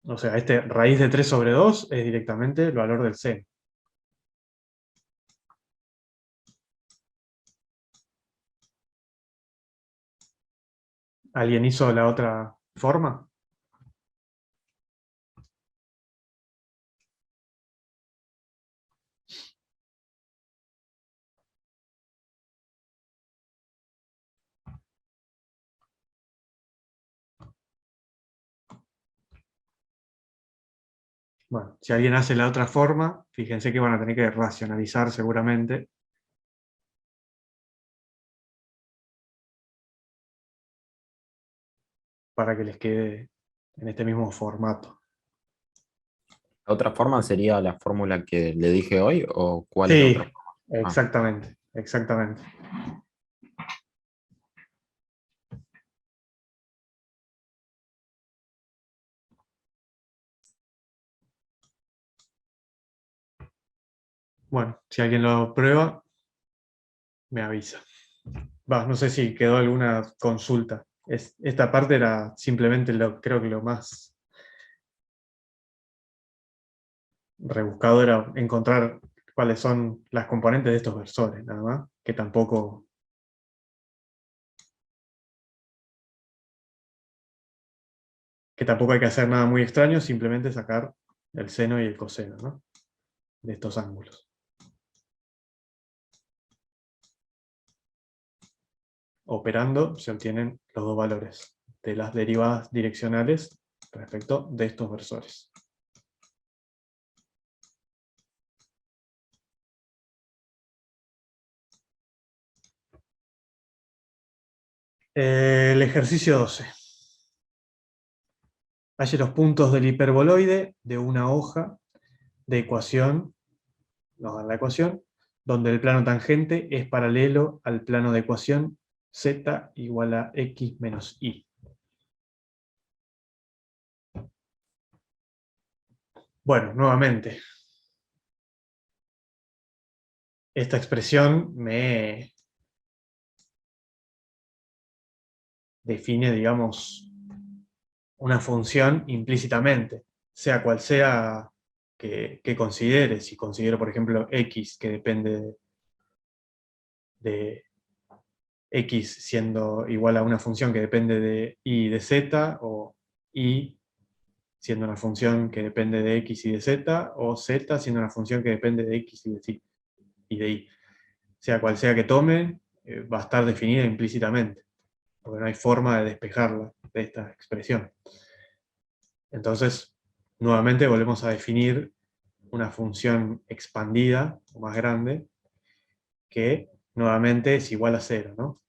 O sea, este raíz de 3 sobre 2 es directamente el valor del seno. ¿Alguien hizo la otra forma? Bueno, si alguien hace la otra forma, fíjense que van a tener que racionalizar seguramente. Para que les quede en este mismo formato. ¿La otra forma sería la fórmula que le dije hoy o cuál es la Sí, otra forma? exactamente, exactamente. Bueno, si alguien lo prueba, me avisa. Va, no sé si quedó alguna consulta. Esta parte era simplemente creo que lo más rebuscado era encontrar cuáles son las componentes de estos versores, nada más, que tampoco hay que hacer nada muy extraño, simplemente sacar el seno y el coseno, ¿no?, de estos ángulos. Operando se obtienen los dos valores de las derivadas direccionales respecto de estos versores. El ejercicio 12. Halle los puntos del hiperboloide de una hoja de ecuación, nos dan la ecuación, donde el plano tangente es paralelo al plano de ecuación z igual a x menos y. Bueno, nuevamente, esta expresión me define, digamos, una función implícitamente, sea cual sea que considere. Si considero, por ejemplo, x que depende de x siendo igual a una función que depende de y de z, o y siendo una función que depende de x y de z, o z siendo una función que depende de x y de y. Sea cual sea que tome, va a estar definida implícitamente, porque no hay forma de despejarla de esta expresión. Entonces, nuevamente volvemos a definir una función expandida, o más grande, que nuevamente es igual a 0, ¿no?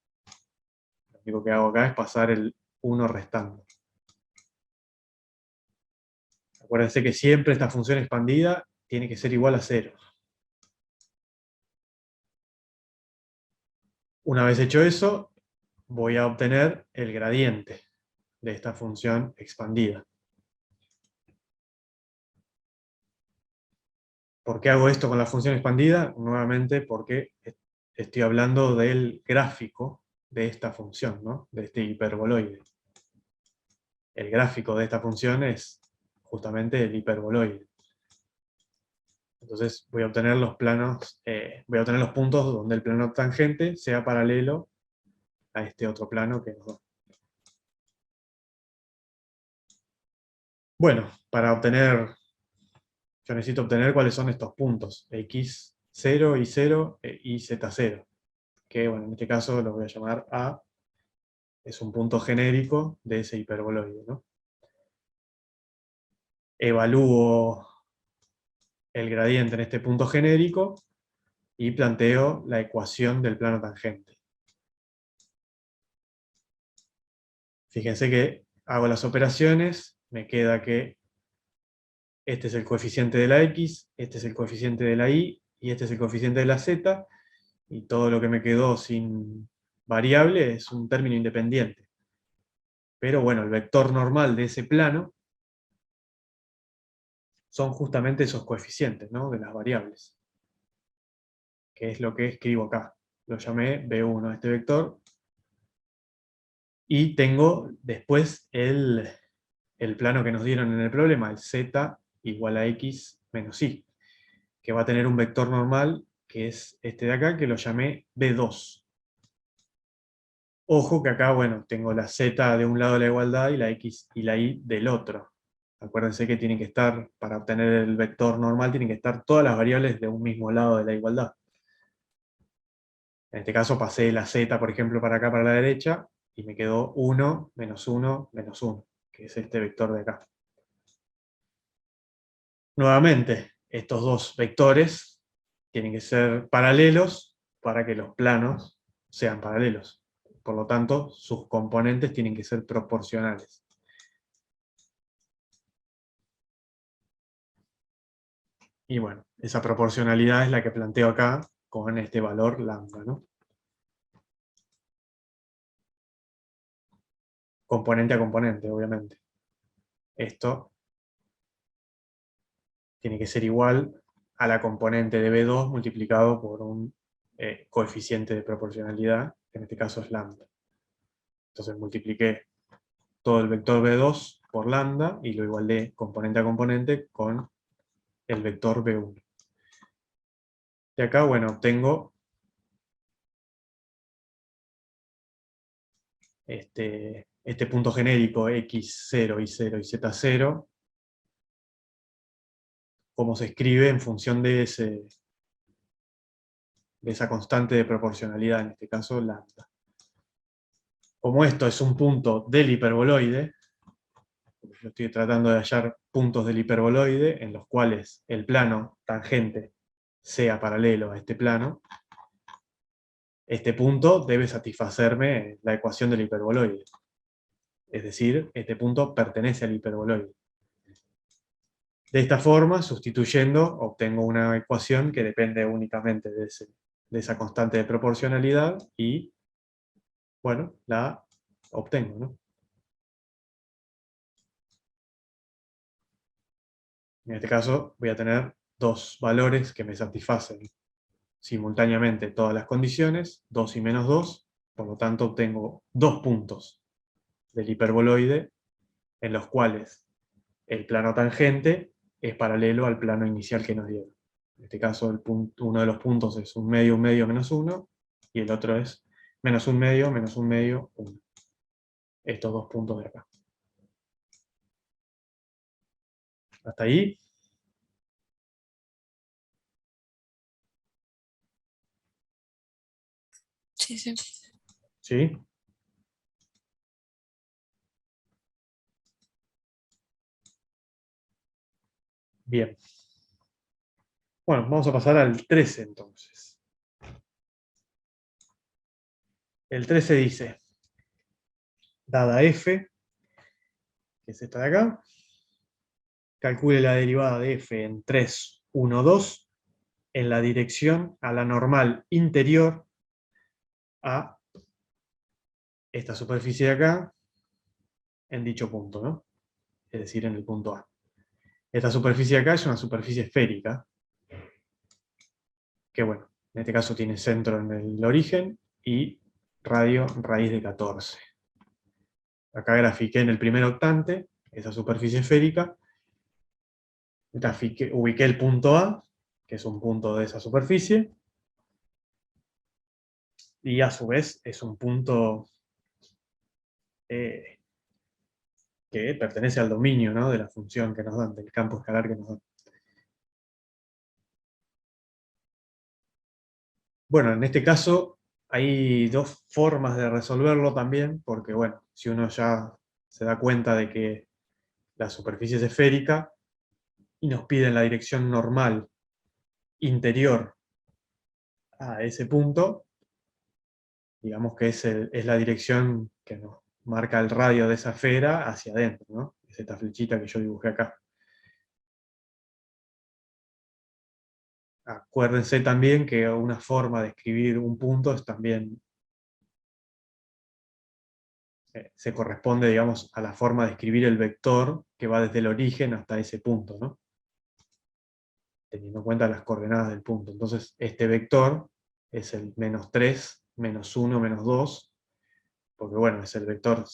Lo único que hago acá es pasar el 1 restando. Acuérdense que siempre esta función expandida tiene que ser igual a 0. Una vez hecho eso, voy a obtener el gradiente de esta función expandida. ¿Por qué hago esto con la función expandida? Nuevamente porque estoy hablando del gráfico de esta función, ¿no?, de este hiperboloide. El gráfico de esta función es justamente el hiperboloide. Entonces voy a obtener los planos, voy a obtener los puntos donde el plano tangente sea paralelo a este otro plano que nos da. Bueno, para obtener, yo necesito obtener cuáles son estos puntos, x0, y0 y z0, que bueno, en este caso lo voy a llamar A, es un punto genérico de ese hiperboloide, ¿no? Evalúo el gradiente en este punto genérico y planteo la ecuación del plano tangente. Fíjense que hago las operaciones, me queda que este es el coeficiente de la x, este es el coeficiente de la y este es el coeficiente de la z, y todo lo que me quedó sin variable es un término independiente. Pero bueno, el vector normal de ese plano son justamente esos coeficientes, ¿no?, de las variables, que es lo que escribo acá. Lo llamé B1 a este vector, y tengo después el plano que nos dieron en el problema, el z igual a x menos y, que va a tener un vector normal, que es este de acá, que lo llamé B2. Ojo que acá, bueno, tengo la z de un lado de la igualdad y la x y la y del otro. Acuérdense que tienen que estar, para obtener el vector normal, tienen que estar todas las variables de un mismo lado de la igualdad. En este caso pasé la z, por ejemplo, para acá, para la derecha, y me quedó 1, menos 1, menos 1, que es este vector de acá. Nuevamente, estos dos vectores tienen que ser paralelos para que los planos sean paralelos. Por lo tanto, sus componentes tienen que ser proporcionales. Y bueno, esa proporcionalidad es la que planteo acá con este valor lambda, ¿no? Componente a componente, obviamente. Esto tiene que ser igual a la componente de B2 multiplicado por un coeficiente de proporcionalidad, que en este caso es lambda. Entonces multipliqué todo el vector B2 por lambda y lo igualé componente a componente con el vector B1. Y acá, bueno, obtengo este punto genérico x0, y0 y z0, cómo se escribe en función de esa constante de proporcionalidad, en este caso lambda. Como esto es un punto del hiperboloide, yo estoy tratando de hallar puntos del hiperboloide en los cuales el plano tangente sea paralelo a este plano, este punto debe satisfacerme la ecuación del hiperboloide. Es decir, este punto pertenece al hiperboloide. De esta forma, sustituyendo, obtengo una ecuación que depende únicamente de esa constante de proporcionalidad y, bueno, la obtengo, ¿no? En este caso voy a tener dos valores que me satisfacen simultáneamente todas las condiciones, 2 y menos 2, por lo tanto obtengo dos puntos del hiperboloide en los cuales el plano tangente es paralelo al plano inicial que nos dieron. En este caso uno de los puntos es 1 medio, 1 medio, menos 1, y el otro es menos 1 medio, menos 1 medio, 1. Estos dos puntos de acá. ¿Hasta ahí? Sí, sí. ¿Sí? Bien. Bueno, vamos a pasar al 13 entonces. El 13 dice, dada f, que es esta de acá, calcule la derivada de f en 3, 1, 2, en la dirección a la normal interior a esta superficie de acá, en dicho punto, ¿no? Es decir, en el punto A. Esta superficie de acá es una superficie esférica, que bueno, en este caso tiene centro en el origen y radio raíz de 14. Acá grafiqué en el primer octante esa superficie esférica, ubiqué el punto A, que es un punto de esa superficie, y a su vez es un punto que pertenece al dominio, ¿no?, de la función que nos dan, del campo escalar que nos dan. Bueno, en este caso hay dos formas de resolverlo también, porque bueno, si uno ya se da cuenta de que la superficie es esférica y nos piden la dirección normal interior a ese punto, digamos que es la dirección que nos marca el radio de esa esfera hacia adentro, ¿no? Es esta flechita que yo dibujé acá. Acuérdense también que una forma de escribir un punto es también, se corresponde, digamos, a la forma de escribir el vector que va desde el origen hasta ese punto, ¿no? Teniendo en cuenta las coordenadas del punto. Entonces, este vector es el menos 3, menos 1, menos 2, porque bueno, es el vector,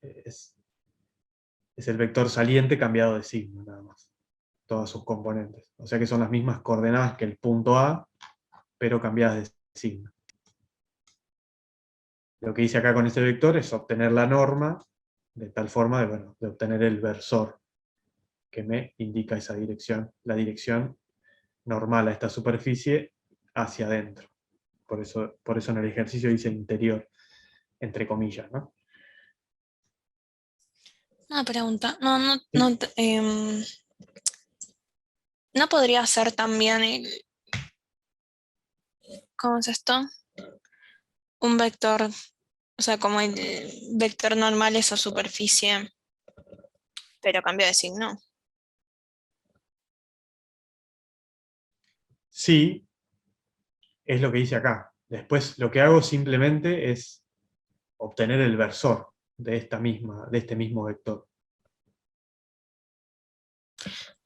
es el vector saliente cambiado de signo, nada más. Todas sus componentes. O sea que son las mismas coordenadas que el punto A, pero cambiadas de signo. Lo que hice acá con este vector es obtener la norma, de tal forma de, bueno, de obtener el versor, que me indica esa dirección, la dirección normal a esta superficie hacia adentro. Por eso en el ejercicio dice interior, entre comillas, ¿no? Una pregunta. ¿No podría ser también ¿cómo es esto? Un vector, o sea, como el vector normal esa superficie, pero cambia de signo. Sí, es lo que hice acá. Después lo que hago simplemente es obtener el versor de este mismo vector.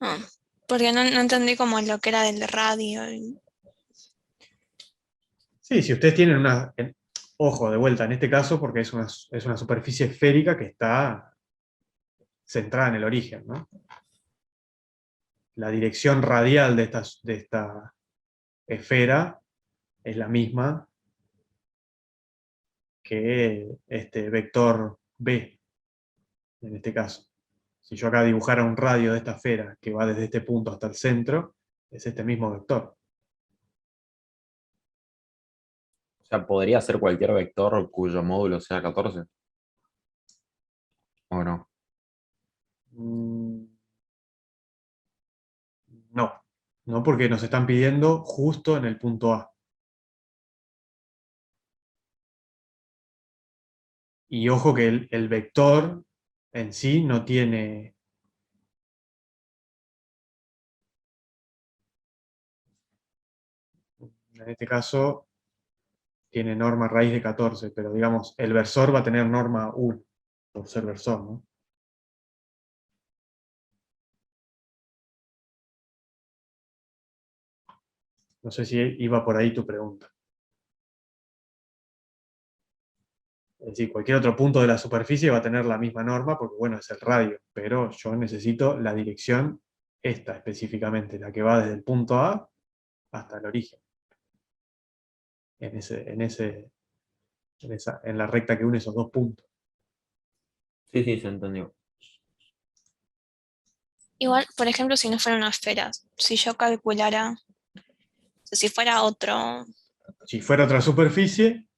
Ah, porque no entendí como lo que era del radio. Sí, si ustedes tienen Ojo, de vuelta, en este caso, porque es una superficie esférica que está centrada en el origen, ¿no? La dirección radial de esta esfera es la misma que este vector B, en este caso. Si yo acá dibujara un radio de esta esfera que va desde este punto hasta el centro, es este mismo vector. O sea, podría ser cualquier vector cuyo módulo sea 14. ¿O no? Mm, No, no porque nos están pidiendo justo en el punto A. Y ojo que el vector en sí no tiene... En este caso tiene norma raíz de 14, pero digamos, el versor va a tener norma 1, por ser versor, ¿no? No sé si iba por ahí tu pregunta. Es decir, cualquier otro punto de la superficie va a tener la misma norma, porque bueno, es el radio, pero yo necesito la dirección esta específicamente, la que va desde el punto A hasta el origen, en la recta que une esos dos puntos. Sí, sí, se entendió. Igual, por ejemplo, si no fuera una esfera, si yo calculara, si fuera otro, Si fuera otra superficie,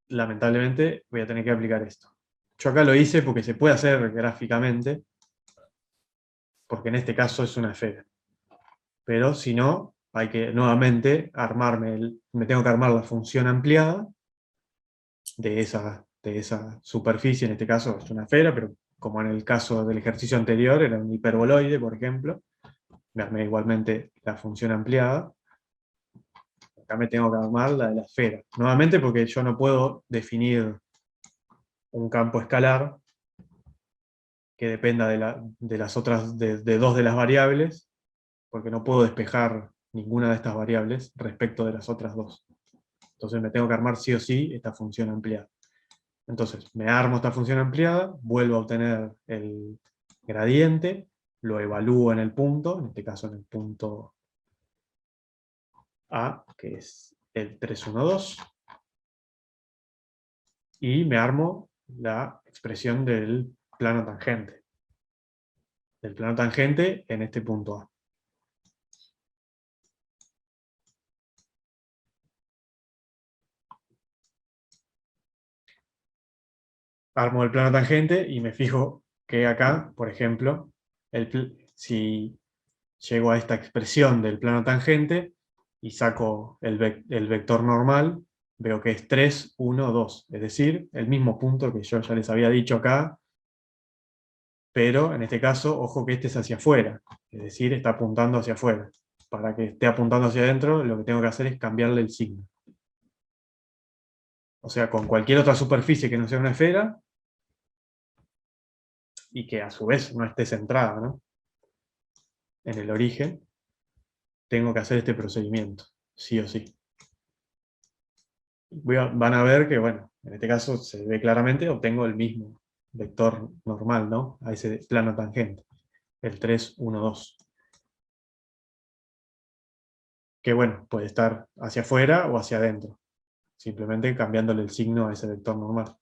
lamentablemente voy a tener que aplicar esto. Yo acá lo hice porque se puede hacer gráficamente, porque en este caso es una esfera. Pero si no, hay que nuevamente me tengo que armar la función ampliada de esa superficie, en este caso es una esfera, pero como en el caso del ejercicio anterior era un hiperboloide, por ejemplo, me armé igualmente la función ampliada. Acá me tengo que armar la de la esfera. Nuevamente porque yo no puedo definir un campo escalar que dependa de las otras, de dos de las variables, porque no puedo despejar ninguna de estas variables respecto de las otras dos. Entonces me tengo que armar sí o sí esta función ampliada. Entonces me armo esta función ampliada, vuelvo a obtener el gradiente, lo evalúo en el punto, en este caso en el punto A, que es el 312, y me armo la expresión del plano tangente. Del plano tangente en este punto A. Armo el plano tangente y me fijo que acá, por ejemplo, si llego a esta expresión del plano tangente y saco el vector normal, veo que es 3, 1, 2. Es decir, el mismo punto que yo ya les había dicho acá, pero en este caso, ojo que este es hacia afuera. Es decir, está apuntando hacia afuera. Para que esté apuntando hacia adentro, lo que tengo que hacer es cambiarle el signo. O sea, con cualquier otra superficie que no sea una esfera, y que a su vez no esté centrada, ¿no?, en el origen, tengo que hacer este procedimiento, sí o sí. Van a ver que, bueno, en este caso se ve claramente, obtengo el mismo vector normal, ¿no?, a ese plano tangente, el 3, 1, 2. Que bueno, puede estar hacia afuera o hacia adentro, simplemente cambiándole el signo a ese vector normal.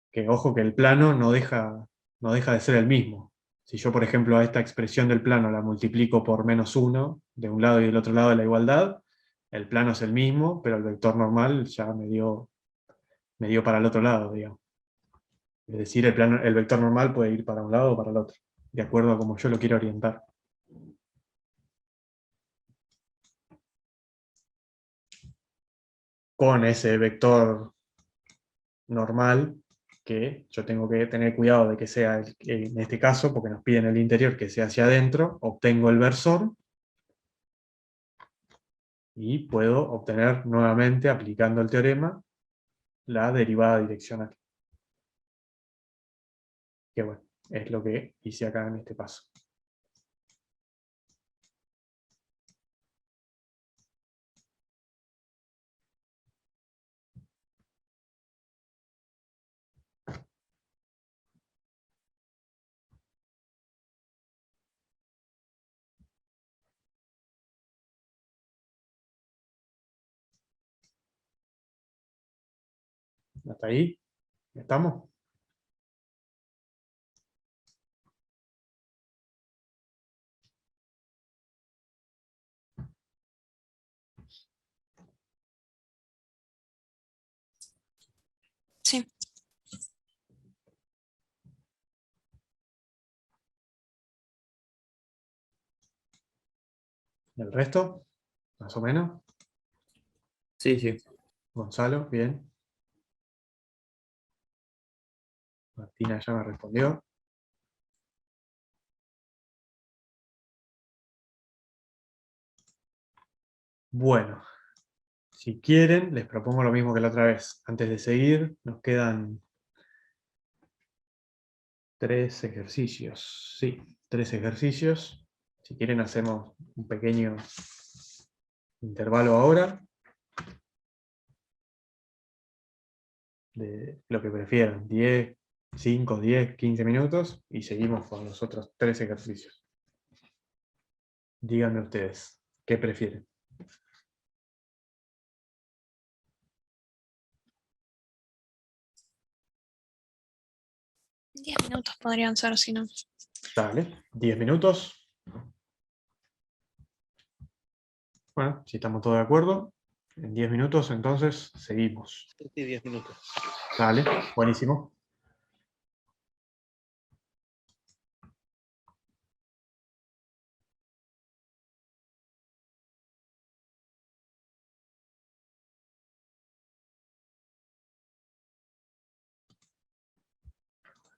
Que ojo que el plano no deja de ser el mismo. Si yo, por ejemplo, a esta expresión del plano la multiplico por -1 de un lado y del otro lado de la igualdad, el plano es el mismo, pero el vector normal ya me dio para el otro lado, digamos. Es decir, el vector normal puede ir para un lado o para el otro, de acuerdo a cómo yo lo quiero orientar. Con ese vector normal, que yo tengo que tener cuidado de que sea, en este caso, porque nos piden el interior que sea hacia adentro, obtengo el versor, y puedo obtener nuevamente, aplicando el teorema, la derivada direccional. Que bueno, es lo que hice acá en este paso. ¿Hasta ahí? ¿Estamos? Sí. ¿El resto? Más o menos. Sí, sí. Gonzalo, bien. Martina ya me respondió. Bueno, si quieren, les propongo lo mismo que la otra vez. Antes de seguir, nos quedan 3 ejercicios. Sí, 3 ejercicios. Si quieren, hacemos un pequeño intervalo ahora. De lo que prefieran. 10, 5, 10, 15 minutos. Y seguimos con los otros 3 ejercicios. Díganme ustedes, ¿qué prefieren? 10 minutos podrían ser, si no. Dale, 10 minutos. Bueno, si estamos todos de acuerdo, en 10 minutos entonces seguimos. Sí, 10 minutos. Dale, buenísimo.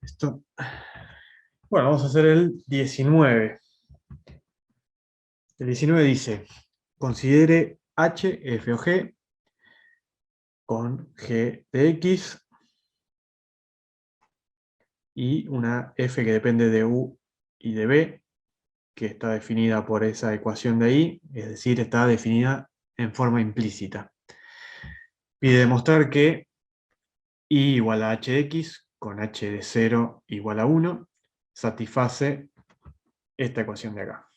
Esto. Bueno, vamos a hacer el 19. El 19 dice, considere h, f o g con g de x y una f que depende de u y de b, que está definida por esa ecuación de ahí, es decir, está definida en forma implícita. Pide demostrar que y igual a h de x con h de 0 igual a 1 satisface esta ecuación de acá.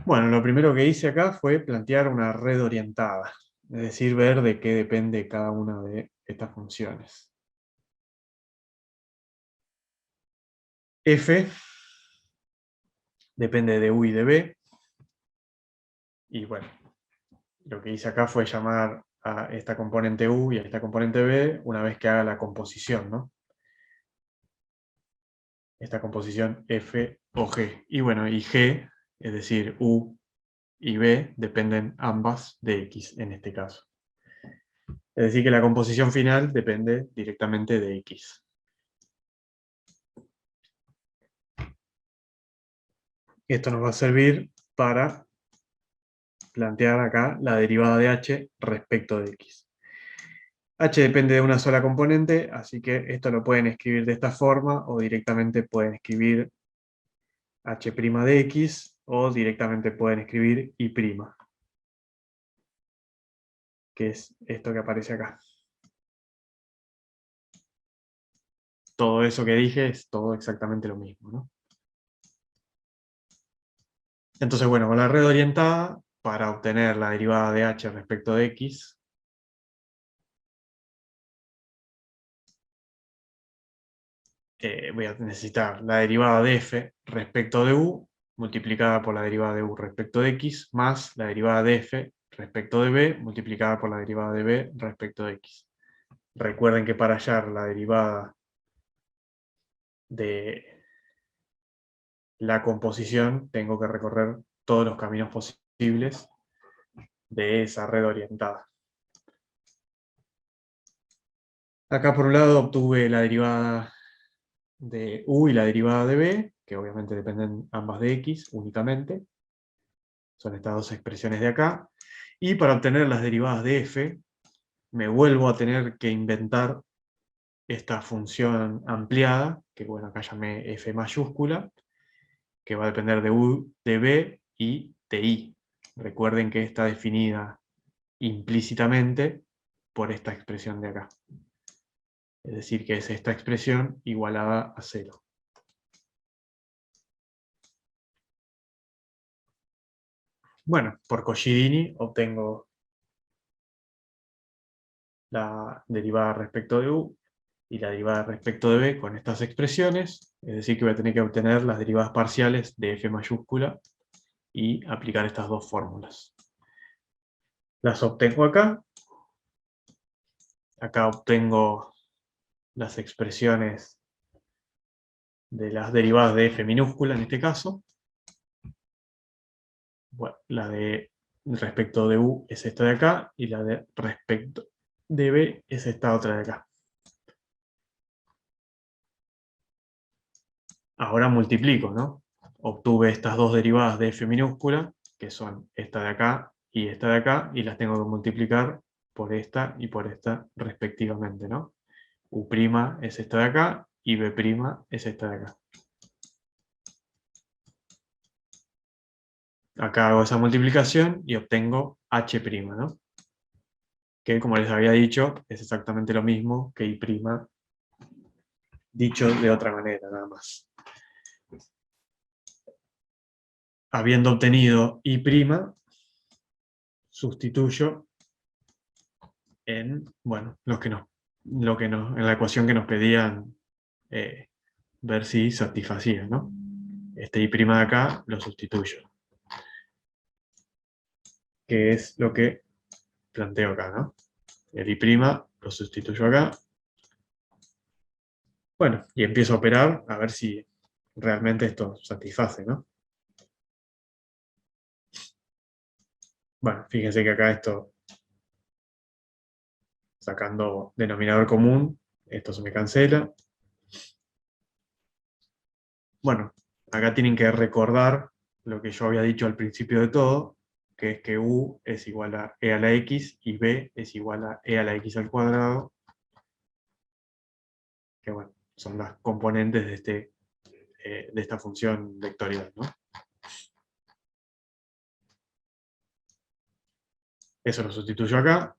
Bueno, lo primero que hice acá fue plantear una red orientada, es decir, ver de qué depende cada una de estas funciones. F depende de u y de b, y bueno, lo que hice acá fue llamar a esta componente u y a esta componente b una vez que haga la composición, ¿no? Esta composición f o g. Y bueno, y g, es decir, u y b, dependen ambas de x en este caso. Es decir, que la composición final depende directamente de x. Esto nos va a servir para plantear acá la derivada de h respecto de x. H depende de una sola componente, así que esto lo pueden escribir de esta forma o directamente pueden escribir h' de x o directamente pueden escribir y', que es esto que aparece acá. Todo eso que dije es todo exactamente lo mismo, ¿no? Entonces, bueno, con la red orientada, para obtener la derivada de h respecto de x, voy a necesitar la derivada de f respecto de u, multiplicada por la derivada de u respecto de x, más la derivada de f respecto de b, multiplicada por la derivada de b respecto de x. Recuerden que para hallar la derivada de la composición, tengo que recorrer todos los caminos posibles de esa red orientada. Acá por un lado obtuve la derivada de u y la derivada de b, que obviamente dependen ambas de x únicamente. Son estas dos expresiones de acá. Y para obtener las derivadas de f, me vuelvo a tener que inventar esta función ampliada, que bueno, acá llamé f mayúscula, que va a depender de u, de b y de i. Recuerden que está definida implícitamente por esta expresión de acá. Es decir, que es esta expresión igualada a 0. Bueno, por Coscidini obtengo la derivada respecto de u y la derivada respecto de b con estas expresiones, es decir que voy a tener que obtener las derivadas parciales de f mayúscula y aplicar estas dos fórmulas. Las obtengo acá. Acá obtengo las expresiones de las derivadas de f minúscula en este caso. Bueno, la de respecto de u es esta de acá y la de respecto de b es esta otra de acá. Ahora multiplico, ¿no? Obtuve estas dos derivadas de f minúscula, que son esta de acá y esta de acá, y las tengo que multiplicar por esta y por esta respectivamente, ¿no? U' es esta de acá y b' es esta de acá. Acá hago esa multiplicación y obtengo h', ¿no? Que, como les había dicho, es exactamente lo mismo que i', dicho de otra manera, nada más. Habiendo obtenido i', sustituyo en, bueno, en la ecuación que nos pedían ver si satisfacía, ¿no? Este i' de acá lo sustituyo. Que es lo que planteo acá, ¿no? El i' lo sustituyo acá. Bueno, y empiezo a operar a ver si realmente esto satisface, ¿no? Bueno, fíjense que acá esto, sacando denominador común, esto se me cancela. Bueno, acá tienen que recordar lo que yo había dicho al principio de todo, que es que u es igual a e a la x y b es igual a e a la x al cuadrado, que bueno, son las componentes de esta función vectorial, ¿no? Eso lo sustituyo acá.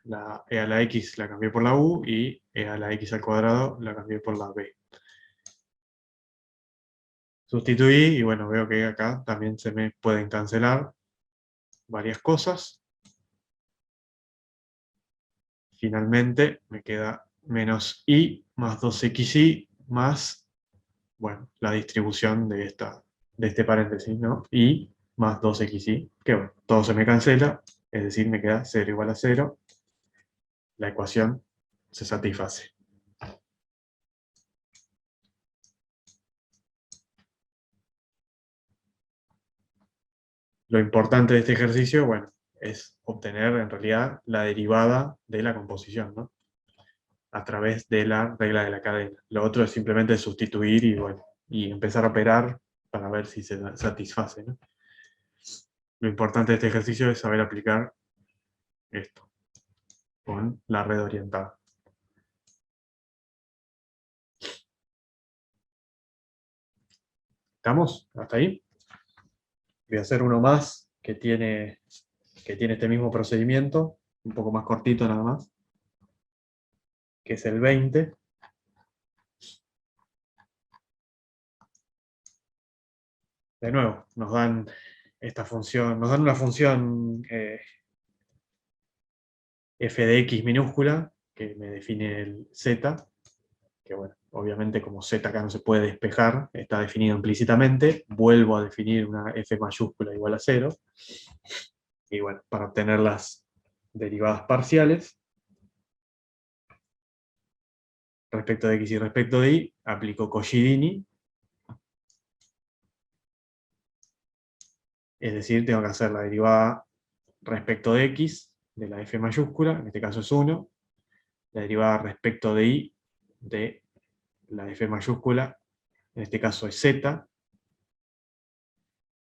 La e a la x la cambié por la u y e a la x al cuadrado la cambié por la b. Sustituí y bueno, veo que acá también se me pueden cancelar varias cosas. Finalmente me queda menos i más 2xi más, bueno, la distribución de este paréntesis, ¿no? I más 2xi, que bueno, todo se me cancela, es decir, me queda 0 igual a 0. La ecuación se satisface. Lo importante de este ejercicio, bueno, es obtener en realidad la derivada de la composición, ¿no? A través de la regla de la cadena. Lo otro es simplemente sustituir y, bueno, y empezar a operar para ver si se satisface, ¿no? Lo importante de este ejercicio es saber aplicar esto con la red orientada. ¿Estamos? ¿Hasta ahí? Voy a hacer uno más que tiene este mismo procedimiento, un poco más cortito nada más, que es el 20. De nuevo, nos dan esta función, nos dan una función f de x minúscula, que me define el z, que bueno, obviamente como z acá no se puede despejar, está definido implícitamente, vuelvo a definir una f mayúscula igual a 0, y bueno, para obtener las derivadas parciales, respecto de x y respecto de y, aplico Cauchy-Dini, es decir, tengo que hacer la derivada respecto de x, de la f mayúscula, en este caso es 1, la derivada respecto de y, de la f mayúscula, en este caso es z,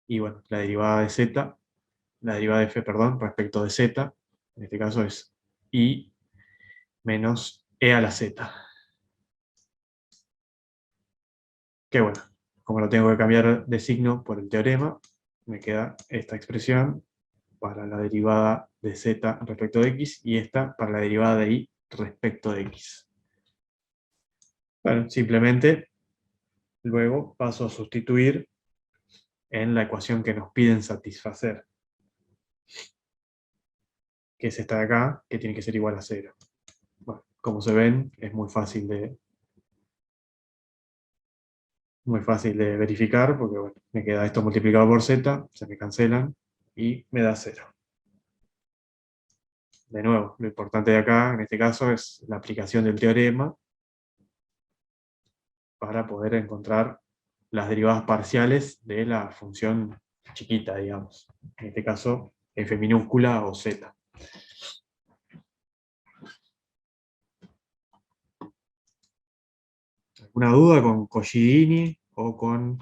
y bueno, la derivada de z, la derivada de f, perdón, respecto de z, en este caso es y menos e a la z. Que bueno, como lo tengo que cambiar de signo por el teorema, me queda esta expresión para la derivada de z respecto de x y esta para la derivada de y respecto de x. Bueno, simplemente luego paso a sustituir en la ecuación que nos piden satisfacer. que es esta de acá, que tiene que ser igual a 0. Bueno, como se ven, es muy fácil de verificar, porque bueno, me queda esto multiplicado por z, se me cancelan, y me da 0. De nuevo, lo importante de acá, en este caso, es la aplicación del teorema para poder encontrar las derivadas parciales de la función chiquita, digamos. En este caso, f minúscula o z. ¿Alguna duda con Collidini o con,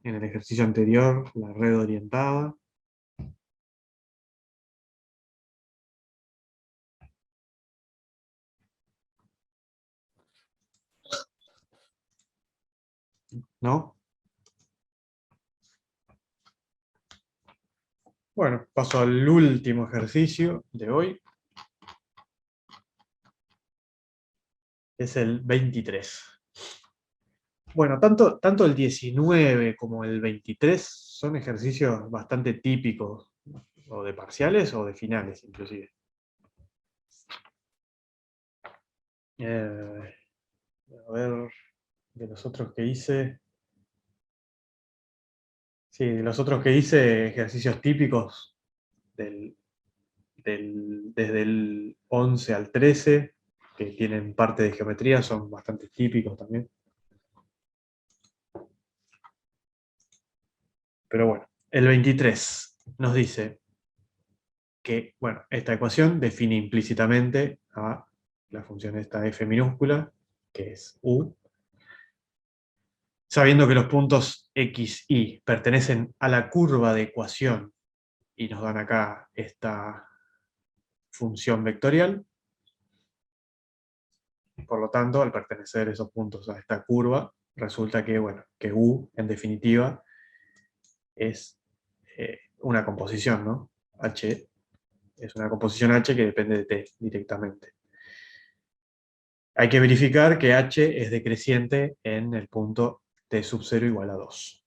en el ejercicio anterior, la red orientada? ¿No? Bueno, paso al último ejercicio de hoy. Es el 23. Bueno, tanto el 19 como el 23 son ejercicios bastante típicos, o de parciales o de finales, inclusive. A ver, de los otros que hice. Sí, de los otros que hice, ejercicios típicos desde el 11 al 13, que tienen parte de geometría, son bastante típicos también. Pero bueno, el 23 nos dice que, bueno, esta ecuación define implícitamente a la función esta f minúscula, que es u, sabiendo que los puntos x, y pertenecen a la curva de ecuación y nos dan acá esta función vectorial. Por lo tanto, al pertenecer esos puntos a esta curva, resulta que, bueno, que u, en definitiva, es una composición, ¿no? H es una composición H que depende de T directamente. Hay que verificar que H es decreciente en el punto T sub 0 igual a 2.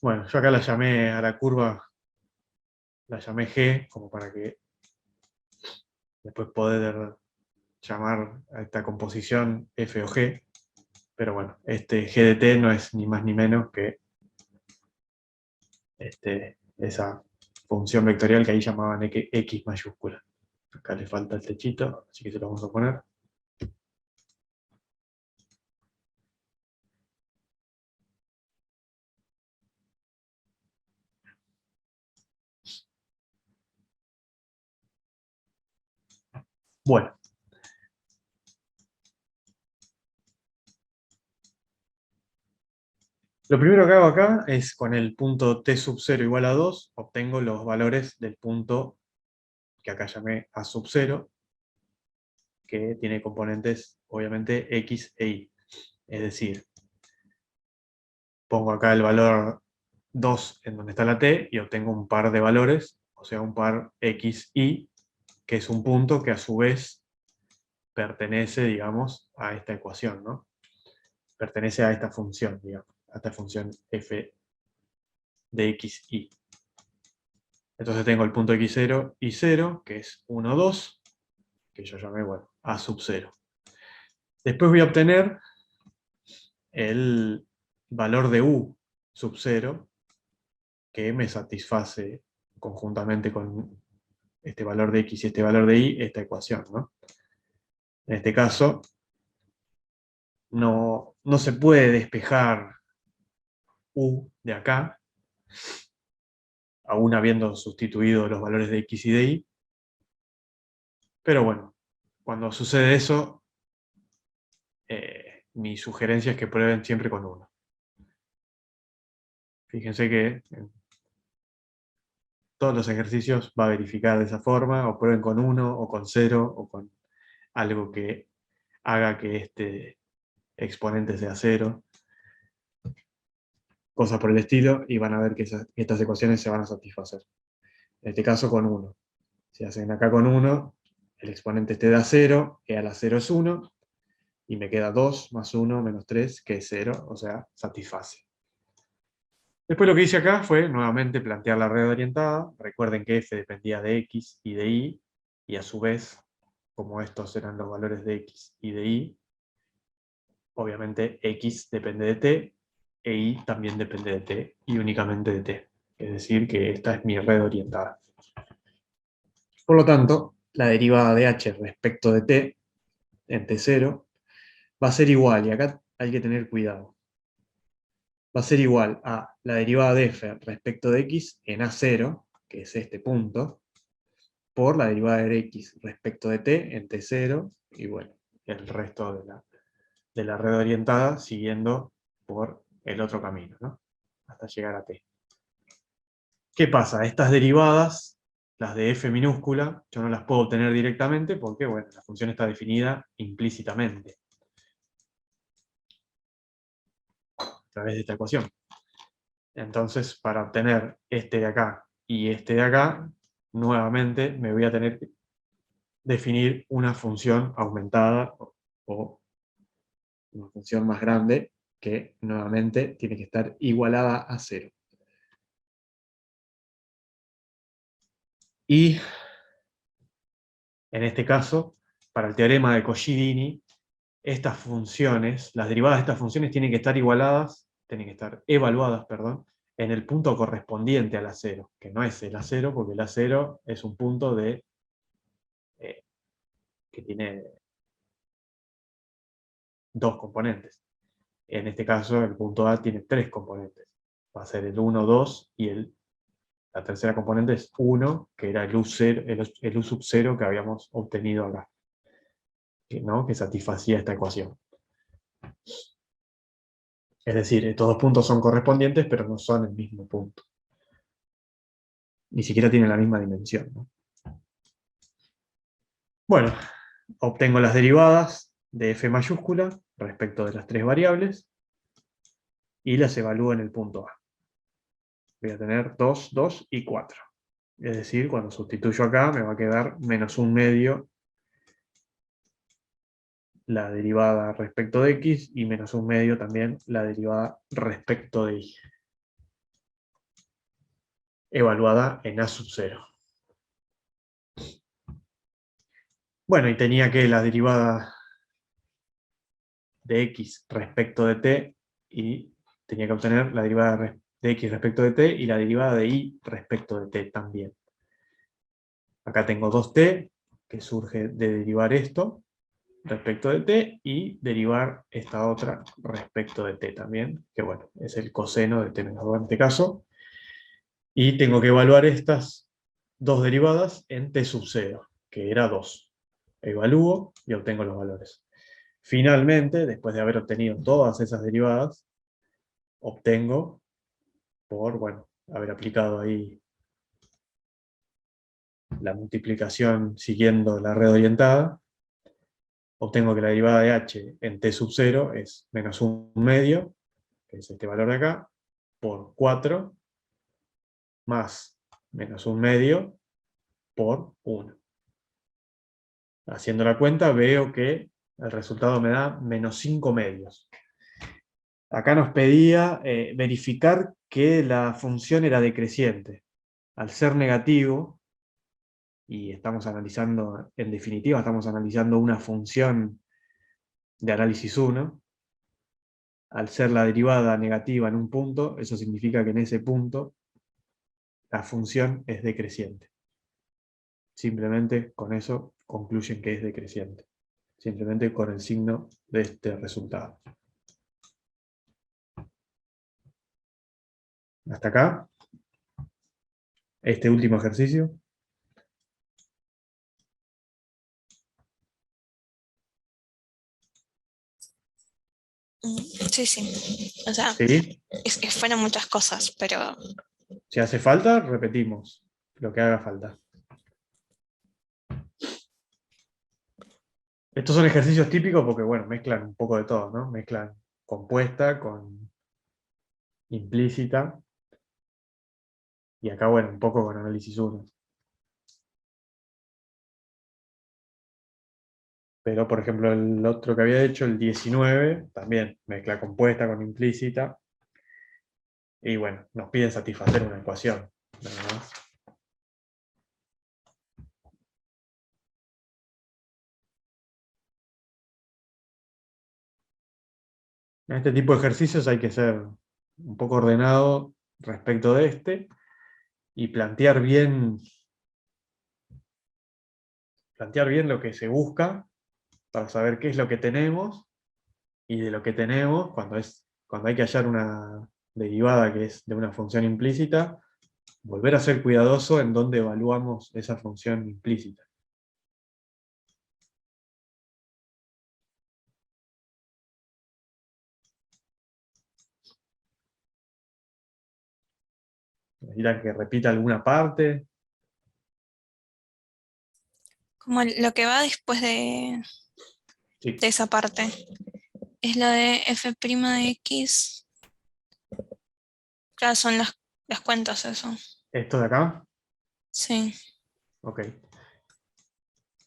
Bueno, yo acá la llamé a la curva, la llamé G, como para que después poder llamar a esta composición F o G. Pero bueno, este G de T no es ni más ni menos que esa función vectorial que ahí llamaban X mayúscula. Acá le falta el techito, así que se lo vamos a poner. Bueno. Lo primero que hago acá es con el punto T sub 0 igual a 2, obtengo los valores del punto que acá llamé A sub 0, que tiene componentes, obviamente, X e Y. Es decir, pongo acá el valor 2 en donde está la T y obtengo un par de valores, o sea, un par X, Y, que es un punto que a su vez pertenece, digamos, a esta ecuación, ¿no? Pertenece a esta función, digamos, a esta función f de x, y. Entonces tengo el punto x0 y 0, que es 1, 2, que yo llamé, bueno, a sub 0. Después voy a obtener el valor de u sub 0, que me satisface conjuntamente con este valor de x y este valor de y, esta ecuación, ¿no? En este caso, no se puede despejar u de acá, aún habiendo sustituido los valores de x y de y. Pero bueno, cuando sucede eso, mi sugerencia es que prueben siempre con 1. Fíjense que en todos los ejercicios va a verificar de esa forma, o prueben con 1, o con 0, o con algo que haga que este exponente sea 0. Cosas por el estilo, y van a ver que estas ecuaciones se van a satisfacer. En este caso con 1. Si hacen acá con 1, el exponente este da 0, e a la 0 es 1, y me queda 2 más 1 menos 3, que es 0, o sea, satisface. Después lo que hice acá fue nuevamente plantear la red orientada. Recuerden que f dependía de x y de y, y a su vez, como estos eran los valores de x y de y, obviamente x depende de t, e y también depende de t, y únicamente de t. Es decir, que esta es mi red orientada. Por lo tanto, la derivada de h respecto de t, en t0, va a ser igual, y acá hay que tener cuidado, va a ser igual a la derivada de f respecto de x en a0, que es este punto, por la derivada de x respecto de t en t0, y bueno, el resto de la red orientada siguiendo por el otro camino, ¿no? Hasta llegar a t. ¿Qué pasa? Estas derivadas, las de f minúscula, yo no las puedo obtener directamente porque, bueno, la función está definida implícitamente a través de esta ecuación. Entonces, para obtener este de acá y este de acá, nuevamente me voy a tener que definir una función aumentada o una función más grande que nuevamente tiene que estar igualada a 0. Y en este caso, para el teorema de Cauchy-Dini, estas funciones, las derivadas de estas funciones tienen que estar evaluadas, perdón, en el punto correspondiente al A0, que no es el A0, porque el A0 es un punto que tiene dos componentes. En este caso, el punto A tiene tres componentes. Va a ser el 1, 2, y la tercera componente es 1, que era el U sub 0 que habíamos obtenido acá, ¿no? Que satisfacía esta ecuación. Es decir, estos dos puntos son correspondientes, pero no son el mismo punto. Ni siquiera tienen la misma dimensión, ¿no? Bueno, obtengo las derivadas de f mayúscula respecto de las tres variables y las evalúo en el punto A. Voy a tener 2, 2 y 4. Es decir, cuando sustituyo acá me va a quedar menos un medio la derivada respecto de x y menos un medio también la derivada respecto de y, evaluada en a sub 0. Bueno, y tenía que la derivada de x respecto de t, y tenía que obtener la derivada de x respecto de t y la derivada de y respecto de t también. Acá tengo 2t, que surge de derivar esto respecto de t, y derivar esta otra respecto de t también, que bueno, es el coseno de t menos 2 en este caso. Y tengo que evaluar estas dos derivadas en t sub 0, que era 2. Evalúo y obtengo los valores. Finalmente, después de haber obtenido todas esas derivadas, obtengo, por, bueno, haber aplicado ahí la multiplicación siguiendo la red orientada, obtengo que la derivada de h en t sub 0 es menos un medio, que es este valor de acá, por 4, más menos un medio por 1. Haciendo la cuenta veo que el resultado me da menos 5 medios. Acá nos pedía verificar que la función era decreciente. Al ser negativo, y estamos analizando, en definitiva, estamos analizando una función de análisis 1, al ser la derivada negativa en un punto, eso significa que en ese punto la función es decreciente. Simplemente con eso concluyen que es decreciente. Simplemente con el signo de este resultado. Hasta acá. Este último ejercicio. Sí, sí. O sea, ¿Sí? fueron muchas cosas, pero Si hace falta, repetimos lo que haga falta. Estos son ejercicios típicos porque, bueno, mezclan un poco de todo, ¿no? Mezclan compuesta con implícita. Y acá, bueno, un poco con análisis 1. Pero, por ejemplo, el otro que había hecho, el 19, también mezcla compuesta con implícita. Y bueno, nos piden satisfacer una ecuación, nada más. En este tipo de ejercicios hay que ser un poco ordenado respecto de este y plantear bien lo que se busca para saber qué es lo que tenemos, y de lo que tenemos, cuando hay que hallar una derivada que es de una función implícita, volver a ser cuidadoso en dónde evaluamos esa función implícita. Necesitan que repita alguna parte. Como lo que va después de Sí. esa parte. Es la de f' de x. Claro, son las cuentas eso. Esto de acá, Sí. ok.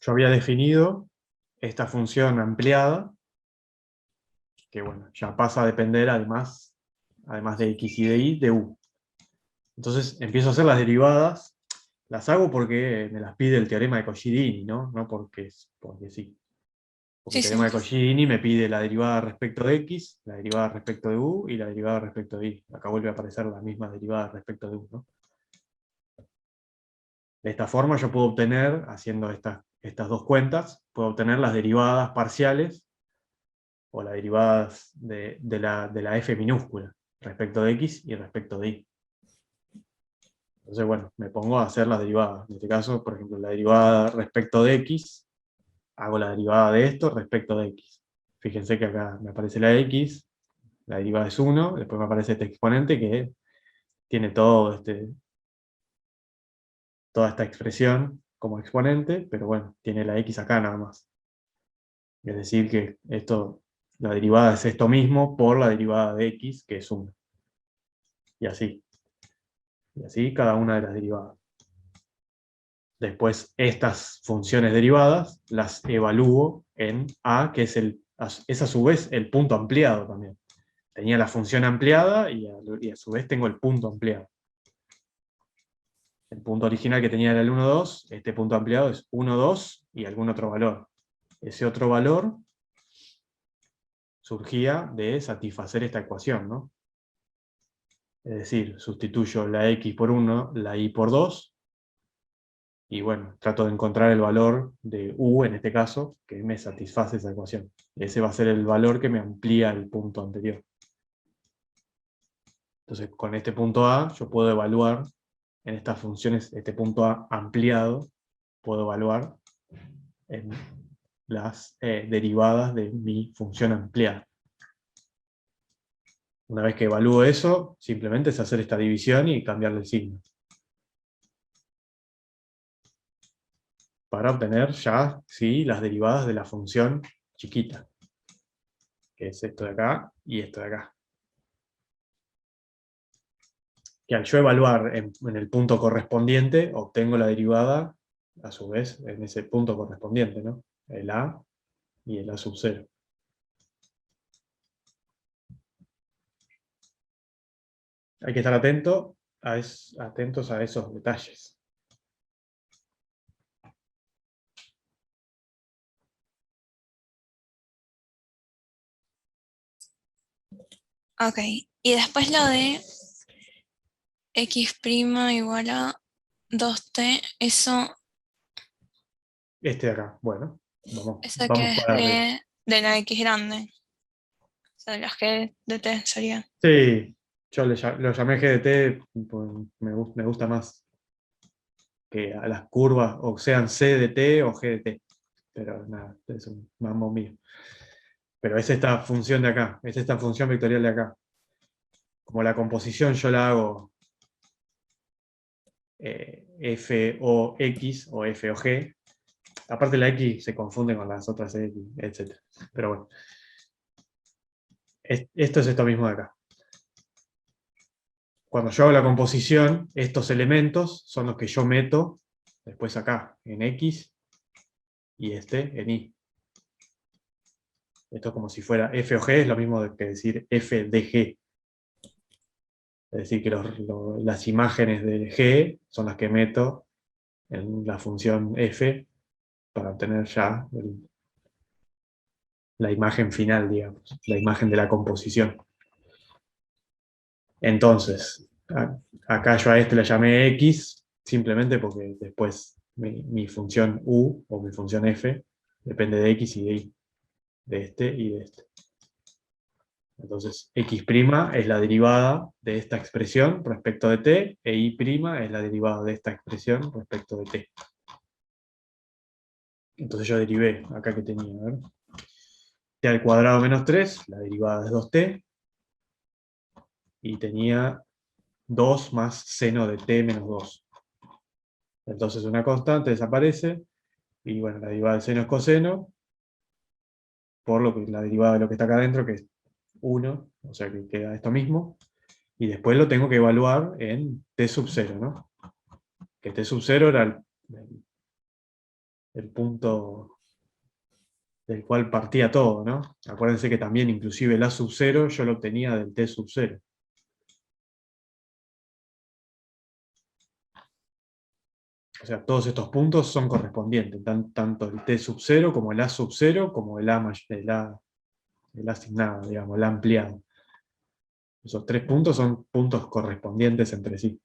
Yo había definido esta función ampliada, que bueno, ya pasa a depender además de x y de y, de u. Entonces empiezo a hacer las derivadas. Las hago porque me las pide el teorema de Cauchy-Dini, ¿no? No porque sí. Porque el Sí, teorema sí. de Cauchy-Dini me pide la derivada respecto de x, la derivada respecto de u y la derivada respecto de y. Acá vuelve a aparecer la misma derivada respecto de u, ¿no? De esta forma yo puedo obtener, haciendo estas dos cuentas, puedo obtener las derivadas parciales o las derivadas de la f minúscula respecto de x y respecto de y. Entonces, bueno, me pongo a hacer las derivadas. En este caso, por ejemplo, la derivada respecto de x, hago la derivada de esto respecto de x. Fíjense que acá me aparece la x, la derivada es 1, después me aparece este exponente que tiene toda esta expresión como exponente, pero bueno, tiene la x acá nada más. Es decir que la derivada es esto mismo por la derivada de x, que es 1. Y así. Y así cada una de las derivadas. Después estas funciones derivadas las evalúo en A, que es a su vez el punto ampliado también. Tenía la función ampliada y a su vez tengo el punto ampliado. El punto original que tenía era el 1, 2, este punto ampliado es 1, 2 y algún otro valor. Ese otro valor surgía de satisfacer esta ecuación, ¿no? Es decir, sustituyo la x por 1, la y por 2, y bueno, trato de encontrar el valor de u, en este caso, que me satisface esa ecuación. Ese va a ser el valor que me amplía el punto anterior. Entonces, con este punto A, yo puedo evaluar, en estas funciones, este punto A ampliado, puedo evaluar en las derivadas de mi función ampliada. Una vez que evalúo eso, simplemente es hacer esta división y cambiarle el signo. Para obtener ya, sí, las derivadas de la función chiquita, que es esto de acá y esto de acá. Que al yo evaluar en el punto correspondiente, obtengo la derivada, a su vez, en ese punto correspondiente, ¿no? El A y el A sub 0. Hay que estar atentos a esos detalles. Ok. Y después lo de x' igual a 2t, eso, Este de acá, bueno, esa vamos que es para arriba. de la x grande. O sea, las g de t sería. Sí, yo lo llamé GDT, pues me gusta más que a las curvas, o sean C de T o G de T. Pero nada, es un mambo mío. Pero es esta función de acá, es esta función vectorial de acá. Como la composición yo la hago f o x o f o g, aparte la x se confunde con las otras x, etc. Pero bueno, esto es esto mismo de acá. Cuando yo hago la composición, estos elementos son los que yo meto después acá, en x, y este en y. Esto es como si fuera f o g, es lo mismo que decir f de g. Es decir, que las imágenes de G son las que meto en la función f para obtener ya la imagen final, digamos, la imagen de la composición. Entonces, acá yo a este le llamé x, simplemente porque después mi función u o mi función f depende de x y de y, de este y de este. Entonces, x' es la derivada de esta expresión respecto de t, e y' es la derivada de esta expresión respecto de t. Entonces yo derivé, acá que tenía, a ver, t al cuadrado menos 3, la derivada es 2t, y tenía 2 más seno de t menos 2. Entonces una constante desaparece, y bueno, la derivada del seno es coseno, por lo que la derivada de lo que está acá adentro, que es 1, o sea que queda esto mismo, y después lo tengo que evaluar en t sub 0, ¿no? Que t sub 0 era el punto del cual partía todo, ¿no? Acuérdense que también inclusive el a sub 0 yo lo obtenía del t sub 0. O sea, todos estos puntos son correspondientes, tanto el t sub 0 como el a sub 0, como el a asignado, digamos, el a ampliado. Esos 3 puntos son puntos correspondientes entre sí.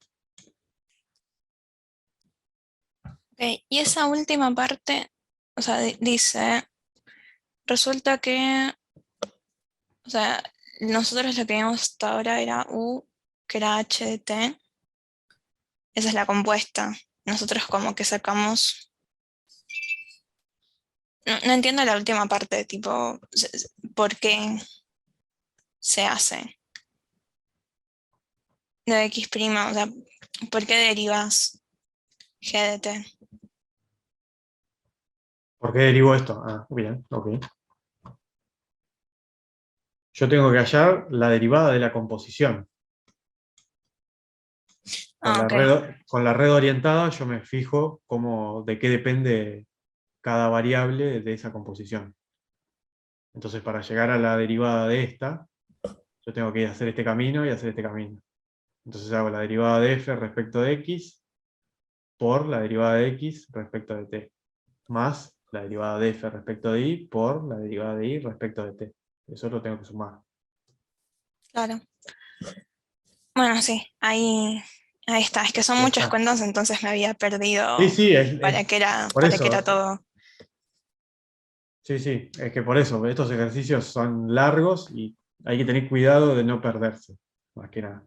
Ok, y esa última parte, o sea, dice, resulta que, o sea, nosotros lo que vimos hasta ahora era U, que era H de T. Esa es la compuesta. Nosotros como que sacamos... No entiendo la última parte, tipo, ¿por qué se hace de X'? O sea, ¿por qué derivas G de T? ¿Por qué derivo esto? Ah, bien, ok. Yo tengo que hallar la derivada de la composición. Ah, ok. Con la red orientada yo me fijo de qué depende cada variable de esa composición. Entonces, para llegar a la derivada de esta, yo tengo que hacer este camino y hacer este camino. Entonces hago la derivada de f respecto de x por la derivada de x respecto de t, más la derivada de f respecto de y por la derivada de y respecto de t. Eso lo tengo que sumar. Claro. Bueno, sí, ahí está. Es que son Ahí muchas está. cuentas, entonces me había perdido Sí, sí, por para qué era eso. todo. Sí, sí, es que por eso, estos ejercicios son largos y hay que tener cuidado de no perderse, más que nada.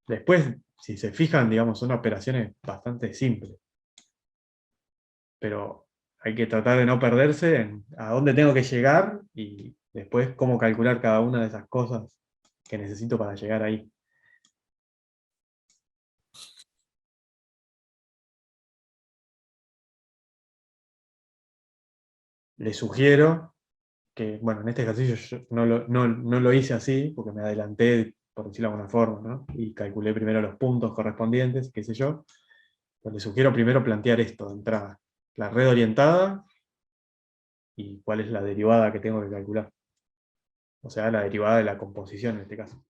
Después, si se fijan, digamos, son operaciones bastante simples. Pero hay que tratar de no perderse en a dónde tengo que llegar y después cómo calcular cada una de esas cosas que necesito para llegar ahí. Les sugiero que, bueno, en este ejercicio yo no lo hice así, porque me adelanté, por decirlo de alguna forma, ¿no? Y calculé primero los puntos correspondientes, qué sé yo. Pero les sugiero primero plantear esto de entrada. La red orientada y cuál es la derivada que tengo que calcular. O sea, la derivada de la composición en este caso.